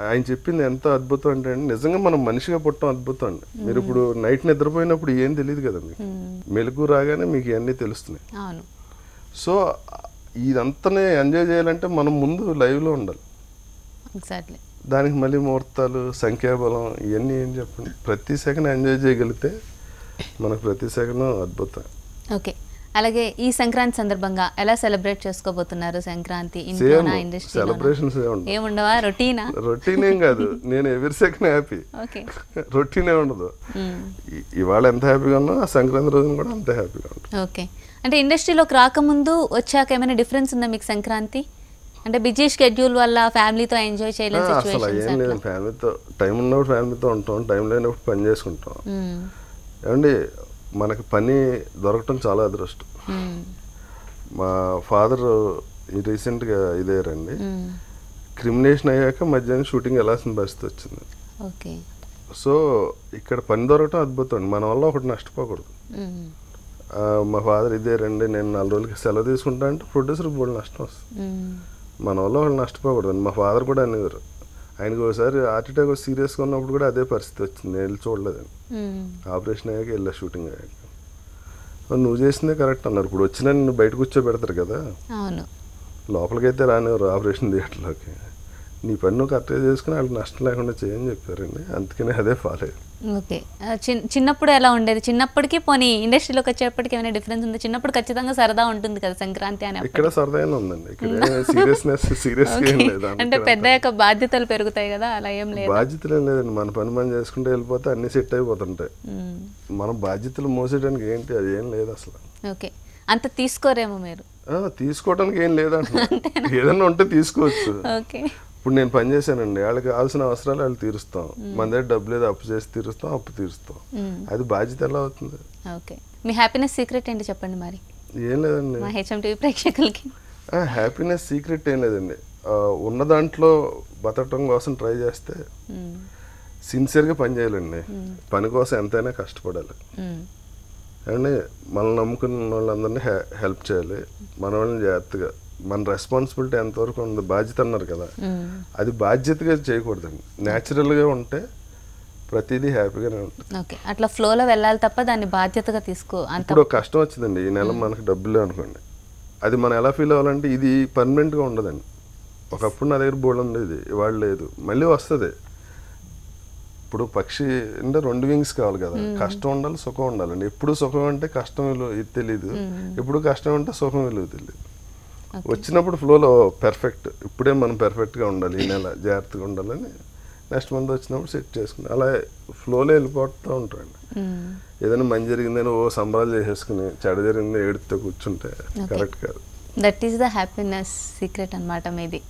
ఆయన చెప్పింది ఎంత అద్భుతం అంటే అండి, నిజంగా మనం మనిషిగా పుట్టడం అద్భుతం అండి. మీరు ఇప్పుడు నైట్ నిద్రపోయినప్పుడు ఏం తెలియదు కదా మీకు, మెలకు రాగానే మీకు ఇవన్నీ తెలుస్తున్నాయి. సో ఇదంతానే ఎంజాయ్ చేయాలంటే మనం ముందు లైవ్లో ఉండాలి. ఎగ్జాక్ట్లీ. దానికి మళ్ళీ ముహూర్తాలు, సంఖ్యాబలం ఇవన్నీ ఏం చెప్పండి, ప్రతి సెకండ్ ఎంజాయ్ చేయగలిగితే మనకు ప్రతి సెకండ్ అద్భుతం. ఓకే, అలాగే ఈ సంక్రాంతి సందర్భంగా ఎలా సెలబ్రేట్ చేసుకోబోతున్నారు? సంక్రాంతి ఇంట్లోనా, ఇండస్ట్రీ? సెలబ్రేషన్స్ ఏముండవా? రొటీనా? రొటీన్ ఏం కాదు, నేను ఎవ్రీ సెకండ్ హ్యాపీ. రొటీన్ ఏ ఉండదు. ఇవాళ ఎంత హ్యాపీగా ఉన్నా ఆ సంక్రాంతి రోజున కూడా అంత హ్యాపీగా ఉంటుంది. ఓకే, అంటే ఇండస్ట్రీలోకి రాకముందు వచ్చాక ఏమైనా డిఫరెన్స్ ఉందా మీకు సంక్రాంతి? అంటే బిజీ షెడ్యూల్ వల్ల ఫ్యామిలీతో ఎంజాయ్ చేయలేదు? అసలు ఏం లేదు, ఫ్యామిలీతో టైం ఉన్నప్పుడు ఫ్యామిలీతో ఉంటాం, టైం లేనప్పుడు పని చేసుకుంటాం. ఏమండి, మనకి పని దొరకటం చాలా అదృష్టం. మా ఫాదర్ రీసెంట్గా ఇదేరండి, క్రిమినేషన్ అయ్యాక మధ్యాహ్నం షూటింగ్ వెళ్ళాల్సిన పరిస్థితి వచ్చింది. సో ఇక్కడ పని దొరకటం అద్భుతం అండి, మన వల్ల ఒకటి నష్టపోకూడదు. మా ఫాదర్ ఇదేరండి, నేను 4 రోజులకి సెలవు తీసుకుంటా అంటే ప్రొడ్యూసర్కి బోల్డ్ నష్టం వస్తుంది. మన వల్ల ఒకటి నష్టపోకూడదు. మా ఫాదర్ కూడా అనేవారు, ఆయనకు ఒకసారి హార్ట్ అటాక్ సీరియస్గా ఉన్నప్పుడు కూడా అదే పరిస్థితి వచ్చింది, నేను వెళ్ళి చూడలేదని. ఆపరేషన్ అయ్యాక వెళ్ళా, షూటింగ్ అయ్యాక. నువ్వు చేసిందే కరెక్ట్ అన్నారు. ఇప్పుడు వచ్చినా నిన్ను బయట కూర్చోబెడతారు కదా, లోపలికైతే రానివారు ఆపరేషన్ థియేటర్లోకి. నీ పని నువ్వు కరెక్ట్గా చేసుకుని వాళ్ళకి నష్టం లేకుండా చేయని చెప్పారండి, అందుకనే అదే ఫాలో అయ్యారు. ఓకే, చిన్నప్పుడు ఎలా ఉండేది? చిన్నప్పటికీ పోనీ ఇండస్ట్రీలోకి వచ్చేప్పటికి ఏమైనా డిఫరెన్స్ ఉంది? చిన్నప్పుడు ఖచ్చితంగా సరదా ఉంటుంది కదా సంక్రాంతి అని. ఇక్కడ సరదానే ఉందండి, ఇక్కడ సీరియస్నెస్ సీరియస్గా ఏం లేదు. అంటే పెద్ద యొక్క బాధ్యతలు పెరుగుతాయి కదా, అలా ఏం లేదు? బాధ్యతలు ఏం లేదండి, మన పని మనం చేసుకుంటే వెళ్ళిపోతే అన్ని సెట్ అయిపోతుంటాయి. మనం బాధ్యతలు మోసేయడానికి ఏంటి, అది ఏం లేదు అసలు. ఓకే, అంత తీసుకోరేమో మీరు? తీసుకోవడానికి ఏం లేదంట, ఏదన్నా ఉంటే తీసుకోవచ్చు. ఓకే, ఇప్పుడు నేను పని చేశానండి, వాళ్ళకి కావాల్సిన అవసరాలు వాళ్ళు తీరుస్తాం, మన దగ్గర డబ్బు లేదు అప్పు చేసి తీరుస్తాం, అప్పు తీరుస్తాం. అది బాధ్యత ఎలా అవుతుంది? ఓకే, మీ హ్యాపీనెస్ సీక్రెట్ ఏంటి చెప్పండి మరి? ఏం లేదండి, మా హెచ్ఎంటీవీ ప్రేక్షకులకి హ్యాపీనెస్ సీక్రెట్ ఏం లేదండి. ఉన్న దాంట్లో బతకడం కోసం ట్రై చేస్తే సిన్సియర్గా పని చేయాలండి. పని కోసం ఎంతైనా కష్టపడాలి. అండి మనల్ని నమ్ముకున్న వాళ్ళందరినీ హెల్ప్ చేయాలి, మన వాళ్ళని జాగ్రత్తగా. మన రెస్పాన్సిబిలిటీ ఎంతవరకు ఉంది, బాధ్యత అన్నారు కదా, అది బాధ్యతగా చేయకూడదండి. న్యాచురల్గా ఉంటే ప్రతిదీ హ్యాపీగానే ఉంటుంది. ఓకే, అట్లా ఫ్లోలో వెళ్ళాలి తప్ప దాన్ని బాధ్యతగా తీసుకో. ఇప్పుడు కష్టం వచ్చిందండి, ఈ నెల మనకు డబ్బులే అనుకోండి, అది మనం ఎలా ఫీల్ అవ్వాలంటే ఇది పర్మనెంట్గా ఉండదండి. ఒకప్పుడు నా దగ్గర బోర్డు ఉండేది, ఇవాళ లేదు, మళ్ళీ వస్తుంది. ఇప్పుడు పక్షి అంటే 2 వింగ్స్ కావాలి కదా, కష్టం ఉండాలి, సుఖం ఉండాలండి. ఎప్పుడు సుఖం అంటే కష్టం విలువ తెలీదు, ఎప్పుడు కష్టం అంటే సుఖం విలువ తెలియదు. వచ్చినప్పుడు ఫ్లోలో పర్ఫెక్ట్, ఇప్పుడే మనం పర్ఫెక్ట్గా ఉండాలి, ఈ నెల జాగ్రత్తగా ఉండాలని నెక్స్ట్ మంత్ వచ్చినప్పుడు సెట్ చేసుకుని అలా ఫ్లోలో వెళ్ళిపోతూ ఉంటాయండి. ఏదైనా మంచి జరిగిందని సంబరాలు చేసేసుకుని చెడ జరిగింది ఏడుతో కూర్చుంటే కరెక్ట్ కాదు. That is the happiness secret అన్నమాట మీది.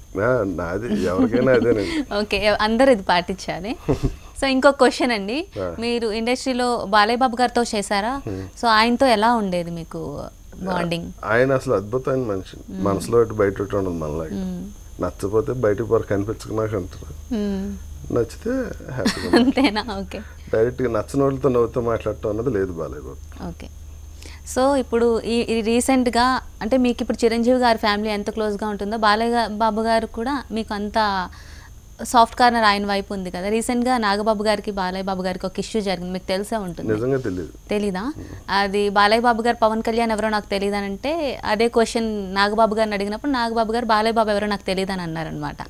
నాది ఎవరికైనా అదేనండి. ఓకే, అందరూ ఇది పాటించాలి. సో ఇంకొక క్వశ్చన్ అండి, మీరు ఇండస్ట్రీలో బాలయ్య బాబు గారితో చేశారా? సో ఆయనతో ఎలా ఉండేది మీకు బాండింగ్? ఆయన అసలు అద్భుతమైన మనిషి, మనసులో ఇటు బయట ఇటు ఉండదు మనలాగా. నచ్చపోతే బయటికి పొర కనిపించుకున్నాక అంటారు, నచ్చితే హ్యాపీగా. అంతేనా? ఓకే. డైరెక్ట్గా నచ్చిన వాళ్ళతో నవ్వుతూ మాట్లాడటం అన్నది లేదు బాలయ్య బాబు. ఓకే. సో ఇప్పుడు ఈ రీసెంట్గా అంటే మీకు ఇప్పుడు చిరంజీవి గారి ఫ్యామిలీ ఎంత క్లోజ్గా ఉంటుందో బాలయ్య బాబు గారు కూడా మీకు అంత సాఫ్ట్ కార్నర్ ఆయన వైపు ఉంది కదా. రీసెంట్గా నాగబాబు గారికి బాలయ్య బాబు గారికి ఒక ఇష్యూ జరిగింది, మీకు తెలిసే ఉంటుంది. నిజంగా తెలియదు. తెలీదా? అది బాలయ్య బాబు గారు పవన్ కళ్యాణ్ ఎవరో నాకు తెలియదు అని అంటే, అదే క్వశ్చన్ నాగబాబు గారిని అడిగినప్పుడు నాగబాబు గారు బాలయ్య బాబు ఎవరో నాకు తెలియదు అని అన్నారనమాట.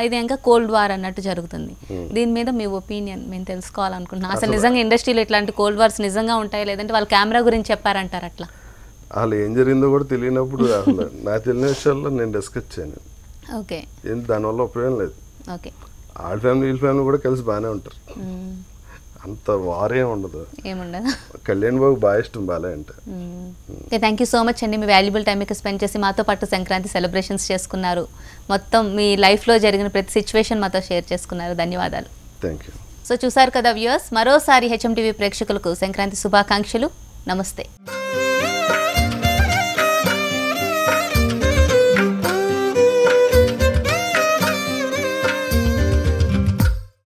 ఇది ఇంకా కోల్డ్ వార్ అన్నట్టు జరుగుతుంది. దీని మీద మీ ఒపీనియన్ మేము తెలుసుకోవాలనుకుంటున్నాం. అసలు నిజంగా ఇండస్ట్రీలో ఇట్లాంటి కోల్డ్ వార్స్ నిజంగా ఉంటాయి, లేదంటే వాళ్ళు కెమెరా గురించి చెప్పారంటారు అట్లా? అసలు ఏం జరిగిందో కూడా తెలియనప్పుడు అసలు నాకు తెలియని విషయాల్లో నేను డిస్కస్ చేయను. ఓకే. దానివల్ల ఉపయోగం లేదు. ఓకే. వాళ్ళ ఫ్యామిలీ వీళ్ళ ఫ్యామిలీ కూడా కలిసి బాగానే ఉంటారు, అంత వారేం ఉండదు. ఏముండదు. కళ్యాణ్ బాబు బాగా ఇష్టం బాలయ్య అంటే. Okay, thank you so much అండి. మీ వాల్యుబుల్ టైం మీకు స్పెండ్ చేసి మాతో పాటు సంక్రాంతి సెలబ్రేషన్స్ చేసుకున్నారు. మొత్తం మీ లైఫ్లో జరిగిన ప్రతి సిచ్యువేషన్ మాతో షేర్ చేసుకున్నారు. ధన్యవాదాలు. Thank you. సో చూసారు కదా వ్యూయర్స్, మరోసారి హెచ్ఎం టీవీ ప్రేక్షకులకు సంక్రాంతి శుభాకాంక్షలు. నమస్తే.